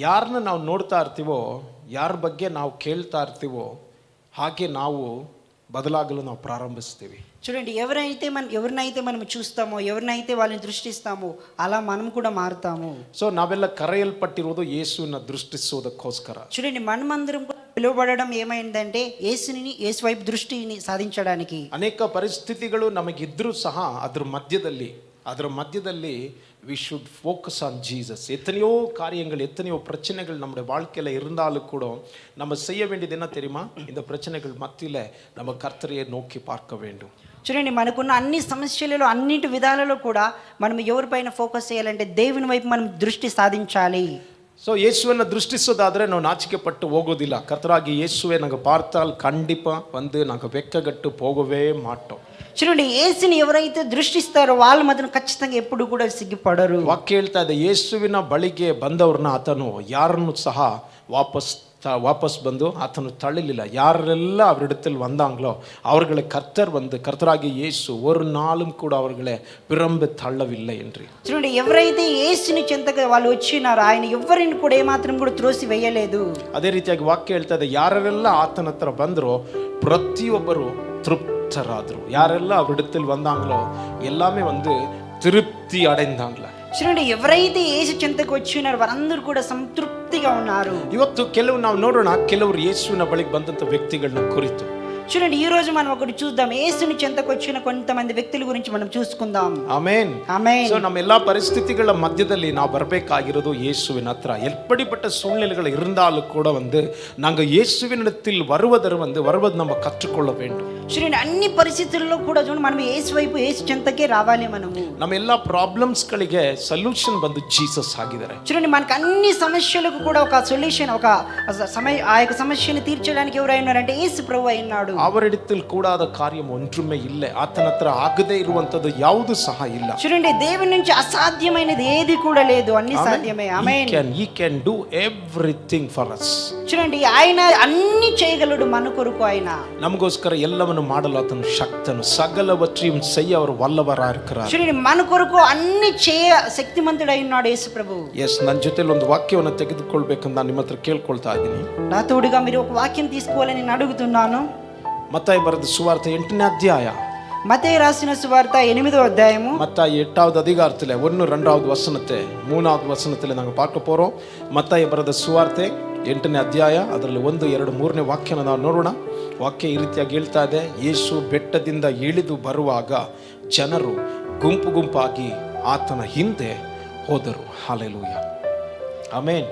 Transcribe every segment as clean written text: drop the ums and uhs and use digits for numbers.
ಯಾರನ್ನ ನಾವು ನೋಡ್ತಾ ಇರ್ತೀವೋ, ಯಾರ ಬಗ್ಗೆ ನಾವು ಕೇಳ್ತಾ ಇರ್ತೀವೋ, ಹಾಗೆ ನಾವು బదలాగలు ನಾವು ప్రారంభిస్తాము. చూడండి, ఎవరినైతే మనం చూస్తామో, ఎవరినైతే వాళ్ళని దృష్టిస్తామో అలా మనం కూడా మారుతాము. సో ನಾವೆಲ್ಲ ಕರೆಯಲ್ಪಟ್ಟಿರೋದು ಯೇಸುವಿನ ದೃಷ್ಟಿಸೋದಕ್ಕೋಸ್ಕರ. చూడండి, మనమందరం పిలువబడడం ఏమైందంటే యేసు వైపు దృష్టిని సాధించడానికి. ಅನೇಕ ಪರಿಸ್ಥಿತಿಗಳು ನಮಗಿದ್ರೂ ಸಹ ಅದರ ಮಧ್ಯದಲ್ಲಿ we should focus on Jesus. எத்தனையோ காரியங்கள், எத்தனையோ பிரச்சனைகள் நம்முடைய வாழ்க்கையில் இருந்தாலும் கூட நம்ம செய்ய வேண்டியது என்ன தெரியுமா? இந்த பிரச்சனைகள் மத்தியில் நம்ம கர்த்தரையை நோக்கி பார்க்க வேண்டும். చూడండి, మనకున్న అన్ని సమస్యలలో, అన్నిటి విధాలలో కూడా మనం ఎవరిపైన ఫోకస్ చేయాలంటే దేవుని వైపు మనం దృష్టి సాధించాలి. ಸೊ ಯೇಸುವನ್ನು ದೃಷ್ಟಿಸೋದಾದರೆ ನಾವು ನಾಚಿಕೆ ಪಟ್ಟು ಹೋಗೋದಿಲ್ಲ. ಕರ್ತರಾಗಿ ಯೇಸುವೆ ನಂಗೆ ಪಾರ್ತಾಲ್ ಖಂಡಿಪ ಒಂದು ನಂಗೆ ಬೆಕ್ಕಗಟ್ಟು ಹೋಗವೇ ಮಾಟೋ. చూడండి, యేసుని ఎవరైతే దృష్టిస్తారో వాళ్ళు మాత్రం ఖచ్చితంగా ఎప్పుడు కూడా సిగ్గుపడరు. ವಾಕ್ಯ ಹೇಳ್ತಾ ಇದೆ, ಯೇಸುವಿನ ಬಳಿಗೆ ಬಂದವ್ರನ್ನ ಆತನು ಯಾರನ್ನು ಸಹ ವಾಪಸ್ ಬಂದು ಆತನು ತಳ್ಳಲಿಲ್ಲ. யாரெல்ல அவரிடத்தில் வந்தாங்களோ அவர்களை கர்த்தராகிய இயேசு ஒரு நாளும் கூட அவர்களை விரும்ப தள்ளவில்லை என்று. చూడండి, ఎవరైతే యేసుని చెంతగా వాళ్ళు వచ్చినారో ఆయన ఎవరిని కూడా ఏమాత్రం కూడా త్రోసి వేయలేదు. ಅದೇ ರೀತಿಯಾಗಿ ವಾಕ್ಯ ಹೇಳ್ತಾ ಇದೆ, ಯಾರೆಲ್ಲ ಆತನ ಹತ್ರ ಬಂದರೋ ಪ್ರತಿಯೊಬ್ಬರು ತೃಪ್ತರಾದರು. ಯಾರೆಲ್ಲ ಅವರಿடத்தில் வந்தாங்களோ எல்லாமே திருப்தி அடைந்தாங்களா. చూడండి, ఎవరైతే యేసు చెంతకు వచ్చినారో వారందరూ కూడా సంతృప్తిగా ఉన్నారు. ಇವತ್ತು ನಾವು ನೋಡೋಣ ಕೆಲವರು ಯೇಸುವಿನ ಬಳಿಗೆ ಬಂದಂತ ವ್ಯಕ್ತಿಗಳನ್ನ ಕುರಿತು. చూడండి, ఈ రోజు మనం ఒకటి చూద్దాం. యేసుని చెంతకు వచ్చిన కొంతమంది వ్యక్తుల గురించి మనం చూసుకుందాం. Amen, amen. ಸೊ ನಮ್ಮ ಎಲ್ಲಾ ಪರಿಸ್ಥಿತಿಗಳ ಮಧ್ಯದಲ್ಲಿ ನಾವು ಬರಬೇಕಾಗಿರೋದು ಯೇಸುವಿನ ಹತ್ರ. எப்படிப்பட்ட சூழ்நிலைகள் இருந்தாலும் கூட நாங்க இயேசுவினிடத்தில் வருவது நம்ம கற்றுக்கொள்ள வேண்டும். చూడండి, అన్ని పరిస్థితుల్లో కూడా చూడండి మనం యేసు వైపు, యేసు చెంతకే రావాలి. మనము ನಮ್ಮ ಎಲ್ಲಾ ಪ್ರಾಬ್ಲಮ್ಸ್ ಗಳಿಗೆ ಸೊಲ್ಯೂಷನ್ ಜೀಸಸ್ ಆಗಿದ್ದಾರೆ. చూడండి, మనకు అన్ని సమస్యలకు కూడా ఒక సొల్యూషన్, ఆ యొక్క సమస్యను తీర్చడానికి ఎవరు అయినారంటే యేసు ప్రభువు అయినాడు. அவரிடத்தில் கூடாத காரியம் ஒன்றுமே இல்லை. ஆತನ ಹತ್ರ ಆಗದೇ ಇರುವಂತದ್ದು ಯಾವುದು ಸಹ ಇಲ್ಲ. చూడండి, దేవుని నుంచి అసాధ్యమైనది ఏది కూడా లేదు, అన్ని సాధ్యమే. ఆమేన్. He can do everything for us. చూడండి, ఆయన అన్ని చేయగలడు మన కొరకు. ఆయన ನಮಗೋಸ್ಕರ ಎಲ್ಲವನ್ನು ಮಾಡಲು ಆತನು ಶಕ್ತನು, ಸಕಲವற்றையும் செய்ய அவர் வல்லவராக இருக்கிறார். చూడండి, మన కొరకు అన్ని చేయ శక్తిమంతుడై ఉన్నాడు యేసు ప్రభు. ఎస్, ನನ್ನ ಜೊತೆಲಿ ಒಂದು ವಾಕ್ಯವನ್ನು ತೆಗೆದುಕೊಳ್ಳಬೇಕಂತ ನಾನು ನಿಮ್ಮ ಹತ್ರ ಕೇಳ್ಕೊಳ್ತಾ ಇದ್ದೀನಿ. నా తోడుగా మీరు ఒక వాక్యం తీసుకోవాలని నేను అడుగుతున్నాను. మత్తయి బರೆದ సువార్త 8వ అధ్యాయ. மத்தேயு ராசின சுவார்த்தா 8వ அத்தியாயము. மத்தேயு 8வது அதிகாரத்தில் 1, 2வது வசனத்தை 3வது வசனத்தில் நாங்கள் பார்க்க போகிறோம். மத்தேயு ಬರೆದ ಸುವಾರ್ತೆ 8ನೇ ಅಧ್ಯಾಯ, ಅದರಲ್ಲಿ 1, 2, 3ನೇ ವಾಕ್ಯನ ನಾವು ನೋಡೋಣ. ವಾಕ್ಯ ಈ ರೀತಿಯಾಗಿ ಹೇಳ್ತಾ ಇದೆ, ಯೇಸು ಬೆಟ್ಟದಿಂದ ಇಳಿದು ಬರುವಾಗ ಜನರು ಗುಂಪು ಗುಂಪಾಗಿ ಆತನ ಹಿಂದೆ ಹೋದರು. Hallelujah, amen,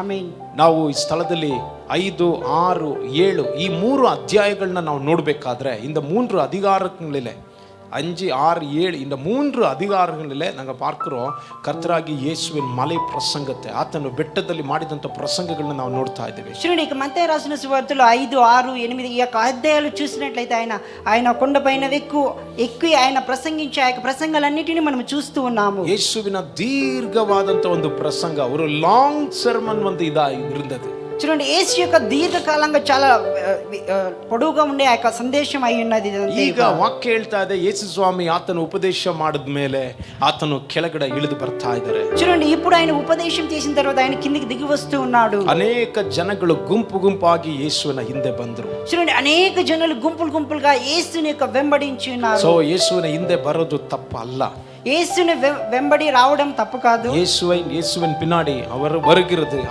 amen. ನಾವು ಈ ಸ್ಥಳದಲ್ಲಿ 5, 6, 7 ಈ 3 ಅಧ್ಯಾಯಗಳನ್ನ ನಾವು ನೋಡಬೇಕಾದ್ರೆ இந்த 3 அதிகாரங்களிலே 5, 6, 7 இந்த 3 அதிகாரங்களிலே நாங்கள் பார்க்கிறோம் கர்த்தராಗಿ ಯೇಸುವಿನ ಮಲೆ ಪ್ರಸಂಗತೆ, ಆತನು ಬೆಟ್ಟದಲ್ಲಿ ಮಾಡಿದಂಥ ಪ್ರಸಂಗಗಳನ್ನ ನಾವು ನೋಡ್ತಾ ಇದ್ದೀವಿ. చూడండి, ఇక మత్తయి రాసిన సువార్తలో 5, 6, 8 ఈ యొక్క అధ్యాయాలు చూసినట్లయితే ఆయన కొండపైన ఎక్కి ఆయన ప్రసంగించే ఆ యొక్క ప్రసంగాలన్నిటిని మనం చూస్తూ ఉన్నాము. ಯೇಸುವಿನ ದೀರ್ಘವಾದಂಥ ಒಂದು ಪ್ರಸಂಗ, ஒரு லாங் சர்மன் இருந்தது. చూడండి, యేసు యొక్క దీర్ఘకాలంగా చాలా పొడవుగా ఉండే ఆ యొక్క సందేశం అయి ఉన్నది. ಈಗ ವಾಕ್ಯ ಹೇಳ್ತಾ ಇದೆ, ಯೇಸು ಸ್ವಾಮಿ ಆತನು ಉಪದೇಶ ಮಾಡಿದ ಮೇಲೆ ಆತನು ಕೆಳಗಡೆ ಇಳಿದು ಬರ್ತಾ ಇದ್ದಾರೆ. చూడండి, ఇప్పుడు ఆయన ఉపదేశం చేసిన తర్వాత ఆయన కిందికి దిగి వస్తూ ఉన్నాడు. ಅನೇಕ ಜನಗಳು ಗುಂಪು ಗುಂಪಾಗಿ ಯೇಸುವಿನ ಹಿಂದೆ ಬಂದರು. చూడండి, అనేక జనులు గుంపులుగా యేసుని యొక్క వెంబడించి ఉన్నారు. సో ಯೇಸುವಿನ ಹಿಂದೆ ಬರೋದು ತಪ್ಪಲ್ಲ. இயேசுவை வெம்படி ராவடம் தப்பு காது. இயேசுவின் பின்னாடி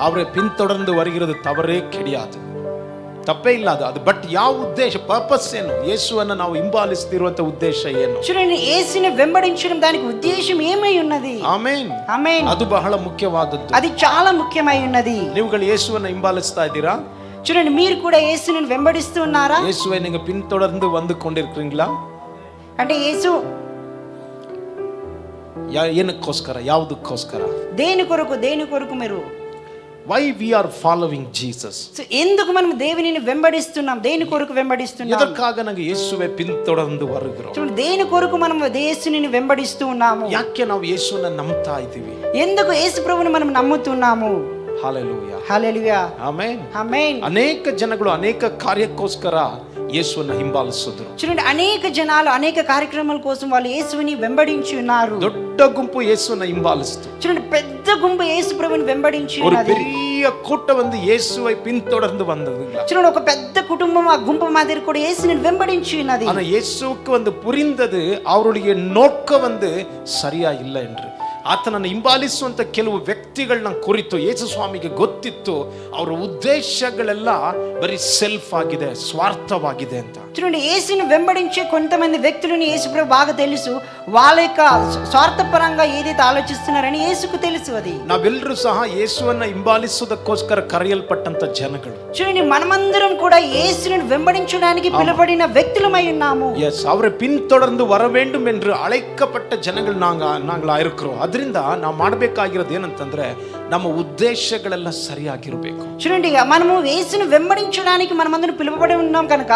அவரை பின்தொடர்ந்து வருகிறது தவறே கிடையாது, ತಪ್ಪೇ ಇಲ್ಲ ಅದು. ಬಟ್ ಯಾವ ಉದ್ದೇಶ, ಪರ್ಪಸ್ ಏನು? ಯೇಸುವನ್ನು ನಾವು ಹಿಂಬಾಲಿಸ್ತಿರುವಂತ ಉದ್ದೇಶ ಏನು? చూడండి, యేసుని వెంబడించడం దానికి ఉద్దేశం ఏమై ఉన్నది? Amen, amen. ಅದು ಬಹಳ ಮುಖ್ಯವಾದದ್ದು. అది చాలా ముఖ్యమై ఉన్నది. ನೀವುಗಳು ಯೇಸುವನ್ನು ಹಿಂಬಾಲಿಸ್ತಾ ಇದ್ದೀರಾ? చూడండి, మీరు కూడా యేసుని వెంబడిస్తూ ఉన్నారా? ಯೇಸುவை நீங்க பின்தொடர்ந்து வந்து கொண்டிருக்கிறீங்களா? అంటే యేసు ಏನಕ್ಕೋಸ್ಕರ, ಯಾವುದಕ್ಕೋಸ್ಕರ, దేని కొరకు మీరు? why we are following Jesus? So ఎందుకు మనం దేవునిని వెంబడిస్తున్నాం? దేని కొరకు వెంబడిస్తున్నాం? ఎదర్కాగ ನಾವು ಯೇಸುವೆ ಪಿಂತೊಡರ್ந்து வருகிறோம். చూడండి, దేని కొరకు మనం యేసుని వెంబడిస్తూ ఉన్నాము? ಯಾಕೆ ನಾವು ಯೇಸುವನ್ನು ನಂಬ್ತಾ ಇದ್ದೀವಿ? ఎందుకు యేసు ప్రభువుని మనం నమ్ముతున్నాము? హల్లెలూయా, హల్లెలూయా, ಆಮೆನ್, ಆಮೆನ್. ಅನೇಕ ಜನಗಳು ಅನೇಕ ಕಾರ್ಯಕ್ಕೋಸ್ಕರ ಯೇಸುವನ್ನ ಹಿಂಬಾಲಿಸಿದ್ರು. చూడండి, అనేక జనాలు అనేక కార్యక్రమాల కోసం వాళ్ళు యేసుని వెంబడించి ఉన్నారు. ದೊಡ್ಡ ಗುಂಪು ಯೇಸುವನ್ನ ಹಿಂಬಾಲಿಸಿತು. చూడండి, పెద్ద గుంపు యేసు ప్రభువుని వెంబడించి ஒரு ఉన్నది. பெரிய கூட்டம் வந்து இயேசுவை பின்தொடர்ந்து வந்தது. చూడండి, ఒక పెద్ద కుటుంబం ఆ గుంపు మాదిరి కూడా యేసుని వెంబడించి ఉన్నది. ஆனா இயேசுவுக்கு வந்து புரிந்தது அவருடைய நோக்கம் வந்து சரியா இல்லை என்று. ಆತನನ್ನು ಹಿಂಬಾಲಿಸುವಂತ ಕೆಲವು ವ್ಯಕ್ತಿಗಳನ್ನ ಕುರಿತು ಯೇಸು ಸ್ವಾಮಿಗೆ ಗೊತ್ತಿತ್ತು, ಅವರ ಉದ್ದೇಶಗಳೆಲ್ಲ ಬರೀ ಸೆಲ್ಫ್ ಆಗಿದೆ, ಸ್ವಾರ್ಥವಾಗಿದೆ ಅಂತ. చూడండి, యేసుని వెంబడించే కొంతమంది వ్యక్తులను యేసు ప్రభు బాగా తెలుసు. వాళ్ళ యొక్క స్వార్థపరంగా ఏదైతే ఆలోచిస్తున్నారని యేసుకు తెలుసు. అది ನಾವೆಲ್ಲರೂ ಸಹ ಯೇಸುವನ್ನ ಹಿಂಬಾಲಿಸುವುದಕ್ಕೋಸ್ಕರ ಕರೆಯಲ್ಪಟ್ಟಂತ ಜನಗಳು. చూడండి, మనమందరం కూడా యేసుని వెంబడించడానికి పిలువబడిన వ్యక్తులమై ఉన్నాము. எஸ், அவரை பின்தொடர்ந்து வர வேண்டும் என்று அழைக்கப்பட்ட ಜನಗಳು நாங்களா இருக்கிறோம். ಅದರಿಂದ ನಾವು ಮಾಡಬೇಕಾಗಿರೋದು ಏನಂತಂದ್ರೆ ನಮ್ಮ ಉದ್ದೇಶಗಳೆಲ್ಲ ಸರಿಯಾಗಿರಬೇಕು. చూడండి, మనము యేసుని వెంబడించడానికి మనమందరం పిలువబడి ఉన్నాం కనుక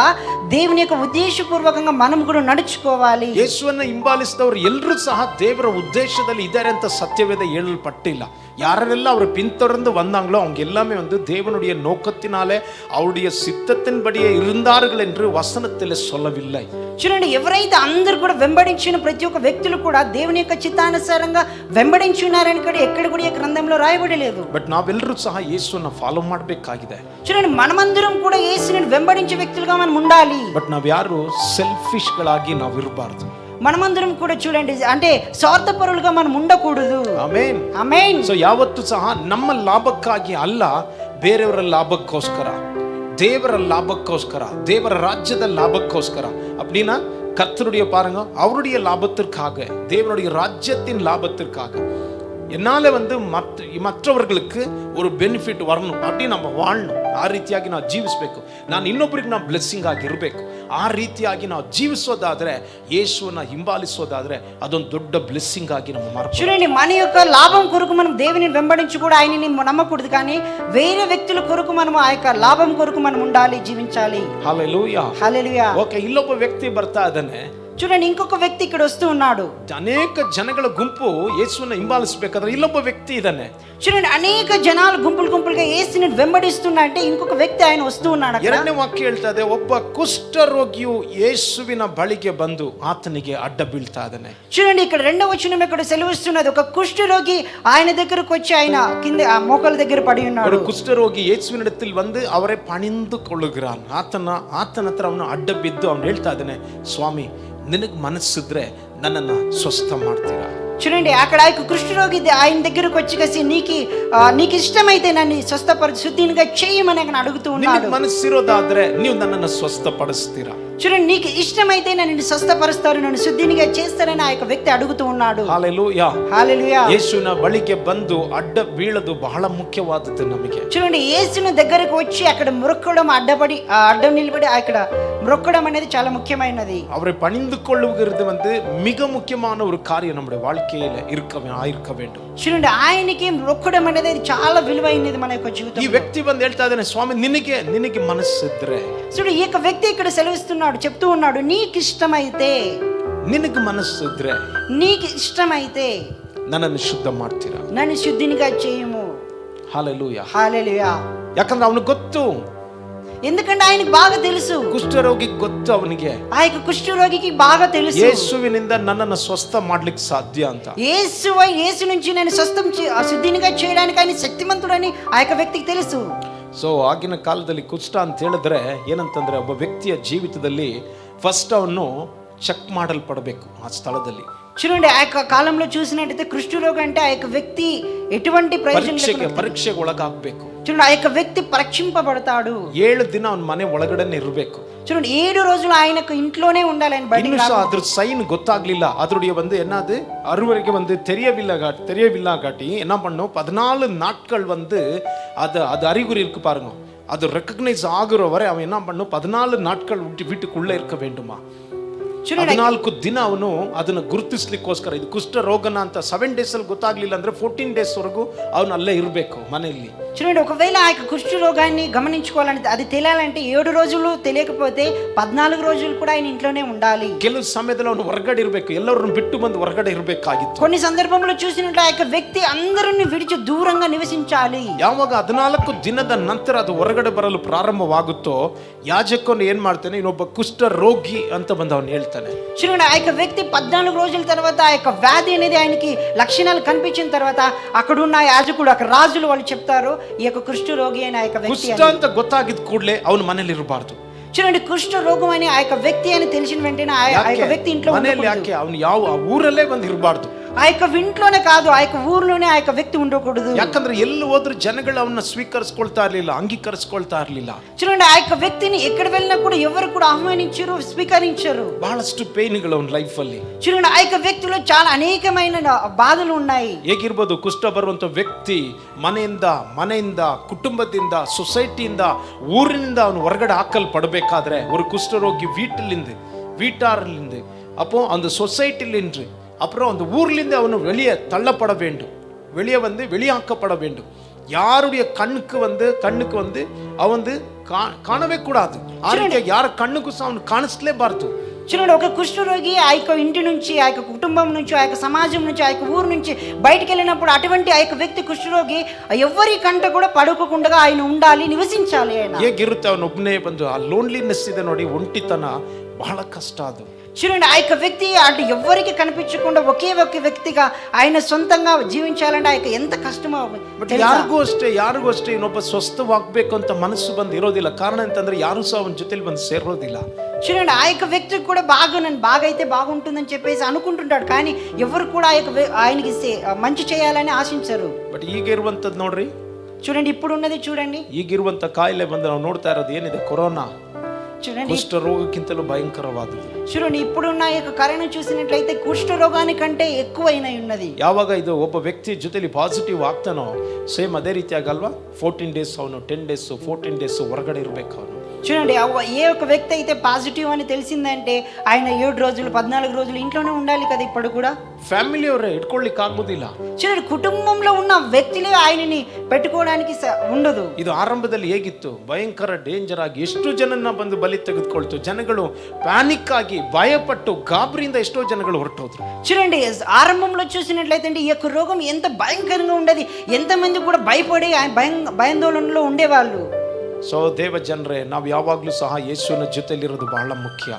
దేవుని యొక్క ఉద్దేశపూర్వకంగా మనం కూడా నడుచుకోవాలి. ಯೇಸುವನ್ನ ಹಿಂಬಾಲಿಸಿದವರು ಎಲ್ಲರೂ ಸಹ ದೇವರ ಉದ್ದೇಶದಲ್ಲಿ ಇದ್ದಾರೆ ಅಂತ ಸತ್ಯವೇದ ಹೇಳಲ್ಪಟ್ಟಿಲ್ಲ. யாரெல்லாம் அவரை பின்தொடர்ந்து வந்தாங்களோ அவங்க எல்லாமே வந்து தேவனுடைய நோக்கத்தினாலே அவருடைய சித்தத்தின்படியே இருந்தார்கள் என்று வசனத்தில் சொல்லவில்லை. చూడండి, ఎవరైతే అందరూ కూడా వెంబడించిన ప్రతి ఒక్క వ్యక్తులు కూడా దేవుని యొక్క చిత్తానుసారంగా వెంబడించి ఉన్నారని కూడా ఎక్కడ కూడా ఈ గ్రంథంలో రాయబడి లేదు. ಬಟ್ ನಾವೆಲ್ಲರೂ ಸಹ ಯೇಸುವನ್ನ ಫಾಲೋ ಮಾಡಬೇಕಾಗಿದೆ. చూడండి, మనమందరం కూడా యేసుని వెంబడించే వ్యక్తులుగా మనం ఉండాలి. ಬಟ್ ನಾವು ಯಾರು ಸೆಲ್ಫಿಶ್ಗಳಾಗಿ ನಾವು ಇರಬಾರ್ದು. మనమందరం కూడా చూడండి, అంటే ಸ್ವಾರ್ಥಪರುలుగా మనం ఉండకూడదు. Amen, amen. ಸೊ ಯಾವತ್ತೂ ಸಹ ನಮ್ಮ ಲಾಭಕ್ಕಾಗಿ ಅಲ್ಲ, ಬೇರೆಯವರ ಲಾಭಕ್ಕೋಸ್ಕರ, தேவர லாபக்கோஸ்கர, தேவர ராஜ்யத லாபக்கோஸ்கர அப்படின்னா கர்த்தருடைய பாருங்க, அவருடைய லாபத்திற்காக, தேவனுடைய ராஜ்யத்தின் லாபத்திற்காக என்னால வந்து ಮற்றವர்களுக்கு ஒரு ಬೆನಿಫಿಟ್ வரணும் அப்படி நம்ம வாழணும். ಆ ರೀತಿಯಾಗಿ ನಾವು ಜೀವಿಸಬೇಕು. ನಾನು ಇನ್ನೊಬ್ಬರಿಗೆ ನಾವು ಬ್ಲೆಸ್ಸಿಂಗ್ ಆಗಿರಬೇಕು. ಆ ರೀತಿಯಾಗಿ ನಾವು ಜೀವಿಸೋದಾದ್ರೆ, ಯೇಸುವನ್ನ ಹಿಂಬಾಲಿಸೋದಾದ್ರೆ ಅದೊಂದು ದೊಡ್ಡ ಬ್ಲೆಸ್ಸಿಂಗ್ ಆಗಿ ನಮ್ಮ ಮಾರ್ಗ. చూడండి, మన యొక్క లాభం కొరకు మనం దేవుని వెంబడించి కూడా ఆయనని నమ్మకూడదు, కానీ వేరే వ్యక్తుల కొరకు మనం ఆ యొక్క లాభం కొరకు మనం ఉండాలి, జీవించాలి. హల్లెలూయా, హల్లెలూయా. ఓకే, ఇల్లొಬ್ಬ వ్యక్తి ಬರ್ತಾ ಇದ್ದಾನೆ. చూడండి, ఇంకొక వ్యక్తి ఇక్కడ వస్తూ ఉన్నాడు. ಅನೇಕ ಜನಗಳ ಗುಂಪು ಯೇಸುವನ್ನ ಹಿಂಬಾಲಿಸಬೇಕಾದ್ರೆ ಇಲ್ಲೊಬ್ಬ ವ್ಯಕ್ತಿ ಇದ್ದಾನೆ. చూడండి, అనేక జనాలు గుంపులుగా యేసుని వెంబడిస్తున్నా అంటే ఇంకొక వ్యక్తి ఆయన వస్తూ ఉన్నాడు. ಎರಡನೇ ವಾಕ್ಯ ಹೇಳ್ತಾ ಇದೆ, ಒಬ್ಬ ಕುಷ್ಠರೋಗಿಯು ಯೇಸುವಿನ ಬಳಿಗೆ ಬಂದು ಆತನಿಗೆ ಅಡ್ಡ ಬೀಳ್ತಾ ಇದ್ದಾನೆ. చూడండి, ఇక్కడ రెండవ వచనం ఇక్కడ సెలవిస్తున్నది, ఒక కుష్ఠరోగి ఆయన దగ్గరకు వచ్చి ఆయన కింద ఆ మోకాళ్ళ దగ్గర పడి ఉన్నాడు. ஒரு குஷ்டரோகி ಯೇಸುವಿನಿடத்தில் வந்து ಅವರೇ ಪಣಿದು ಕೊಳ್ಳುகிறான். ಆತನ ಹತ್ರ ಅವನು ಅಡ್ಡ ಬಿದ್ದು ಅವನು ಹೇಳ್ತಾ ಇದ್ದಾನೆ, ಸ್ವಾಮಿ ನಿನಗೆ ಮನಸ್ಸಿದ್ರೆ ನನ್ನನ್ನು ಸ್ವಸ್ಥ ಮಾಡ್ತೀರಾ? చూడండి, అక్కడ ఆ కుష్ఠరోగి ఆయన దగ్గరకు వచ్చి కసి నీకు ఇష్టమైతే నన్ను స్వస్థపరచు, శుద్ధిగా చేయమని ఆయన అడుగుతూ ఉన్నాడు. ಮನಸ್ಸಿರೋದಾದ್ರೆ ನೀವು ನನ್ನನ್ನು ಸ್ವಸ್ಥಪಡಿಸ್ತೀರಾ? చూడండి, నీకు ఇష్టమైతే నన్ను స్వస్థపరుస్తారు, నన్ను శుద్ధినిగా చేస్తారని ఆ యొక్క వ్యక్తి అడుగుతూ ఉన్నాడు. హల్లెలూయా, హల్లెలూయా. ಯೇಸುವಿನ ಬಳಿಗೆ ಬಂದು ಅಡ್ಡ ಬೀಳದು ಬಹಳ ಮುಖ್ಯವಾದದ್ದು ನಮಗೆ. చూడండి, యేసుని దగ్గరకు వచ్చి అక్కడ మొక్కడం, అడ్డం నిలబడి అక్కడ మొక్కడం అనేది చాలా ముఖ్యమైనది. அவரை பணிந்து கொள்ளுகிறது வந்து மிக முக்கியமான ஒரு காரியம் நம்முடைய வாழ்க்கையில இருக்க வேண்டும். చూడండి, ఆయనకి మొక్కడం అనేది చాలా విలువైనది మన యొక్క జీవితం. ఈ వ్యక్తి ಬಂದು ಹೇಳ್ತಾ ಇದ್ದಾನೆ, ಸ್ವಾಮಿ ನಿನಗೆ ಮನಸ್ಸಿದ್ರೆ. చూడండి, ఈ యొక్క వ్యక్తి ఇక్కడ సెలవిస్తున్నాడు, చెప్తూ ఉన్నాడు, నీకు ఇష్టమైతే, ನಿನಗೆ ಮನಸ್ಸಿದ್ರೆ, నీకు ఇష్టమైతే ನನ್ನನ್ನು ಶುದ್ಧ ಮಾಡ್ತೀರಾ? నన్ను శుద్ధినిగా చేయము. హల్లెలూయా, హల్లెలూయా. ಯಾಕಂದ್ರೆ ಅವನಿಗೆ ಗೊತ್ತು, ఎందుకంటే ఆయనకు బాగా తెలుసు, ಕುಷ್ಠರೋಗಿಗೆ ಗೊತ್ತು, ಅವನಿಗೆ ఆ యొక్క కుష్ఠరోగికి బాగా తెలుసు, ಯೇಸುವಿನಿಂದ ನನ್ನನ್ನು ಸ್ವಸ್ಥ ಮಾಡ್ಲಿಕ್ಕೆ ಸಾಧ್ಯ ಅಂತ. యేసు నుంచి నేను శుద్ధినిగా చేయడానికి ఆయన శక్తిమంతుడని ఆ యొక్క వ్యక్తికి తెలుసు. ಸೊ ಆಗಿನ ಕಾಲದಲ್ಲಿ ಕುಷ್ಠ ಅಂತ ಹೇಳಿದ್ರೆ ಏನಂತಂದ್ರೆ, ಒಬ್ಬ ವ್ಯಕ್ತಿಯ ಜೀವಿತದಲ್ಲಿ ಫಸ್ಟ್ ಅವನು ಚೆಕ್ ಮಾಡಲ್ಪಡಬೇಕು ಆ ಸ್ಥಳದಲ್ಲಿ. చూడండి, ఆ యొక్క కాలంలో చూసినట్టయితే కుష్ఠరోగి అంటే ఆ యొక్క వ్యక్తి ఎటువంటి ಪರೀಕ್ಷೆಗೆ ಒಳಗಾಗಬೇಕು. చూడండి, ఆ యొక్క వ్యక్తి పరీక్షింపబడతాడు. 7 ದಿನ ಅವನ ಮನೆ ಒಳಗಡೆನೆ ಇರಬೇಕು. చూడండి, 7 రోజులు ఆయనకు ఇంట్లోనే ఉండాలి. ఆయన బయటికి ಇನ್ನೂ ಅದ್ರ ಸೈನ್ ಗೊತ್ತಾಗ್ಲಿಲ್ಲ, ಅದರುடைய வந்து என்னது அறுவரைக்கு வந்து தெரியவில்லை காட்டி என்ன பண்ணும், 14 நாட்கள் வந்து அது அறிகுறி இருக்கு பாருங்க, அது ரெக்கக்னைஸ் ஆகுற வரை அவன் என்ன பண்ணும், 14 நாட்கள் வீட்டுக்குள்ள இருக்க வேண்டுமா. 14 ದಿನ ಅವನು ಅದನ್ನು ಗುರುತಿಸ್ಲಿಕ್ಕೋಸ್ಕರ ಇದು ಕುಷ್ಠ ರೋಗನ ಅಂತ 7 days ಅಲ್ಲಿ ಗೊತ್ತಾಗ್ಲಿಲ್ಲ ಅಂದ್ರೆ 14 days ವರೆಗೂ ಅವನು ಅಲ್ಲೇ ಇರಬೇಕು ಮನೆಯಲ್ಲಿ. చూడండి, ఒకవేళ ఆ యొక్క కుష్ఠ రోగాన్ని గమనించుకోవాలంటే, అది తెలియాలంటే 7 రోజులు తెలియకపోతే 14 రోజులు కూడా ఆయన ఇంట్లోనే ఉండాలి. ಕೆಲವು ಸಮಯದಲ್ಲಿ ಅವನು ಹೊರಗಡೆ ಇರಬೇಕು, ಎಲ್ಲರನ್ನು ಬಿಟ್ಟು ಬಂದು ಹೊರಗಡೆ ಇರಬೇಕಾಗಿತ್ತು. కొన్ని సందర్భంలో చూసినట్టు ఆ యొక్క వ్యక్తి అందరిని విడిచి దూరంగా నివసించాలి. ಯಾವಾಗ 14 ದಿನದ ನಂತರ ಅದು ಹೊರಗಡೆ ಬರಲು ಪ್ರಾರಂಭವಾಗುತ್ತೋ ಯಾಜಕನು ಏನ್ ಮಾಡ್ತಾನೆ, ಇನ್ನೊಬ್ಬ ಕುಷ್ಠ ರೋಗಿ ಅಂತ ಬಂದು ಅವನು ಹೇಳ್ತಾನೆ. చూడండి, ఆ యొక్క వ్యక్తి 14 రోజుల తర్వాత ఆ యొక్క వ్యాధి అనేది ఆయనకి లక్షణాలు కనిపించిన తర్వాత అక్కడున్న యాజకుడు, అక్కడ రాజులు వాళ్ళు చెప్తారు, ఈ యొక్క కుష్ఠ రోగి అయిన ఆ యొక్క వ్యక్తి ಕುಷ್ಠ ಅಂತ ಗೊತ್ತಾಗಿದ ಕೂಡಲೇ ಅವನು ಮನೇಲಿ ಇರಬಾರ್ದು. చూడండి, కుష్ఠ రోగం అని ఆ యొక్క వ్యక్తి అని తెలిసిన వెంటనే ఆ యొక్క వ్యక్తి ఇంట్లో ಮನೆಯಲ್ಲಿ ಯಾಕೆ ಅವನು ಯಾವ ಆ ಊರಲ್ಲೇ ಬಂದು ಇರಬಾರ್ದು. ఆ యొక్క ఇంట్లోనే కాదు, ఆ యొక్క ఊర్లోనే ఆ యొక్క వ్యక్తి ఉండకూడదు. ಯಾಕಂದ್ರೆ ಎಲ್ಲಿ ಹೋದ್ರು ಜನಗಳು ಅವನ್ನ ಸ್ವೀಕರಿಸ್ಕೊಳ್ತಾ ಇರ್ಲಿಲ್ಲ, ಅಂಗೀಕರಿಸ್ಕೊಳ್ತಾ ಇರ್ಲಿಲ್ಲ. చూడండి, ఆ యొక్క వ్యక్తిని ఎక్కడ వెళ్ళినా కూడా ఎవరు కూడా ఆహ్వానించరు, స్వీకరించరు. ಬಹಳಷ್ಟು ಪೇನ್ಗಳು ಅವನ ಲೈಫ್ ಅಲ್ಲಿ. చూడండి, ఆ యొక్క వ్యక్తిలో చాలా అనేకమైన బాధలు ఉన్నాయి. ಹೇಗಿರ್ಬೋದು ಕುಷ್ಠ ಬರುವಂತ ವ್ಯಕ್ತಿ ಮನೆಯಿಂದ ಕುಟುಂಬದಿಂದ ಸೊಸೈಟಿಯಿಂದ ಊರಿನಿಂದ ಅವನು ಹೊರಗಡೆ ಹಾಕಲ್ಪಡಬೇಕಾದ್ರೆ ஒரு குஷ்டரோகி வீட்டாரிலிருந்து அப்போ அந்த சொசைட்டிலிருந்து அப்புறம் அந்த ஊர்லேருந்து அவனு வெளியே தள்ளப்பட வேண்டும், வெளியே வந்து வெளியாக்கப்பட வேண்டும். யாருடைய கண்ணுக்கு வந்து அவன் காணவே கூடாது. யார கண்ணுக்கு அவன் ಕಾಣಿಸ್ಲೇಬಾರದು. చూడండి, ఒక కుష్ఠరోగి ఆ యొక్క ఇంటి నుంచి, ఆ యొక్క కుటుంబం నుంచి, ఆ యొక్క సమాజం నుంచి, ఆ యొక్క ఊరు నుంచి బయటికి వెళ్ళినప్పుడు అటువంటి ఆ యొక్క వ్యక్తి కుష్ఠరోగి ఎవరి కంట కూడా పడుకోకుండా ఆయన ఉండాలి, నివసించాలి. ఆయన ಹೇಗಿರುತ್ತೆ ಅವನು ಒಬ್ಬನೇ ಬಂದು ಆ ಲೋನ್ಲಿನೆಸ್ ಇದೆ ನೋಡಿ, ಒಂಟಿತನ ಬಹಳ ಕಷ್ಟ ಅದು. చూడండి, ఆ యొక్క వ్యక్తి అంటే ఎవరికి కనిపించకుండా ఒకే ఒక వ్యక్తిగా ఆయన సొంతంగా జీవించాలంటే ఆ యొక్క ఎంత కష్టమో. ಬಟ್ ಯಾರಿಗೂ ಅಷ್ಟೇ ಇನ್ನೊಬ್ಬ ಸ್ವಸ್ಥವಾಗಬೇಕು ಅಂತ ಮನಸ್ಸು ಬಂದು ಇರೋದಿಲ್ಲ. ಕಾರಣ ಅಂತಂದ್ರೆ ಯಾರು ಸಹ ಅವನ ಜೊತೆಲಿ ಬಂದು ಸೇರೋದಿಲ್ಲ. చూడండి, ఆ యొక్క వ్యక్తికి కూడా బాగా అయితే బాగుంటుందని చెప్పేసి అనుకుంటుంటాడు, కానీ ఎవరు కూడా ఆ యొక్క ఆయనకి మంచి చేయాలని ఆశించరు. ಬಟ್ ಈಗ ಇರುವಂತದ್ದು ನೋಡ್ರಿ, చూడండి ఇప్పుడు ఉన్నది చూడండి, ಈಗಿರುವಂತ ಕಾಯಿಲೆ ಬಂದು ನಾವು ನೋಡ್ತಾ ಇರೋದು ಏನಿದೆ, ಕೊರೋನಾ. చూడండి, ಕುಷ್ಠ ರೋಗಕ್ಕಿಂತಲೂ ಭಯಂಕರವಾದದ್ದು. చూడండి, ఇప్పుడున్న ఈ యొక్క కరోనా చూసినట్లయితే కుష్ఠ రోగానికంటే ఎక్కువైన ఉన్నది. ಯಾವಾಗ ಇದು ಒಬ್ಬ ವ್ಯಕ್ತಿ ಜೊತೆಲಿ ಪಾಸಿಟಿವ್ ಆಗ್ತಾನೋ ಸೇಮ್ ಅದೇ ರೀತಿಯಾಗಲ್ವಾ, 14 days ಅವನು 10 days 14 days ಹೊರಗಡೆ ಇರ್ಬೇಕು ಅವನು. చూడండి, ఏ ఒక వ్యక్తి అయితే పాజిటివ్ అని తెలిసిందంటే ఆయన 7 రోజులు 14 రోజులు ఇంట్లోనే ఉండాలి కదా. ఇప్పుడు కూడా ಫ್ಯಾಮಿಲಿ ಅವರೇ ಇಟ್ಕೊಳ್ಳಿಕ್ಕೆ ಆಗೋದಿಲ್ಲ. చూడండి, కుటుంబంలో ఉన్న వ్యక్తులే ఆయనని పెట్టుకోవడానికి ఉండదు. ಇದು ಆರಂಭದಲ್ಲಿ ಹೇಗಿತ್ತು, ಭಯಂಕರ ಡೇಂಜರ್ ಆಗಿ ಎಷ್ಟು ಜನನ್ನ ಬಂದು ಬಲಿ ತೆಗೆದುಕೊಳ್ತು. ಜನಗಳು ಪ್ಯಾನಿಕ್ ಆಗಿ ಭಯಪಟ್ಟು ಗಾಬರಿಯಿಂದ ಎಷ್ಟೋ ಜನಗಳು ಹೊರಟೋದ್ರು. చూడండి, ఆరంభంలో చూసినట్లయితే ఈ యొక్క రోగం ఎంత భయంకరంగా ఉండేది, ఎంతమంది కూడా భయపడి భయాందోళనలో ఉండేవాళ్ళు. ಸೊ ದೇವ ಜನರೇ, ನಾವು ಯಾವಾಗಲೂ ಸಹ ಯೇಸುವಿನ ಜೊತೆಲಿರೋದು ಬಹಳ ಮುಖ್ಯ.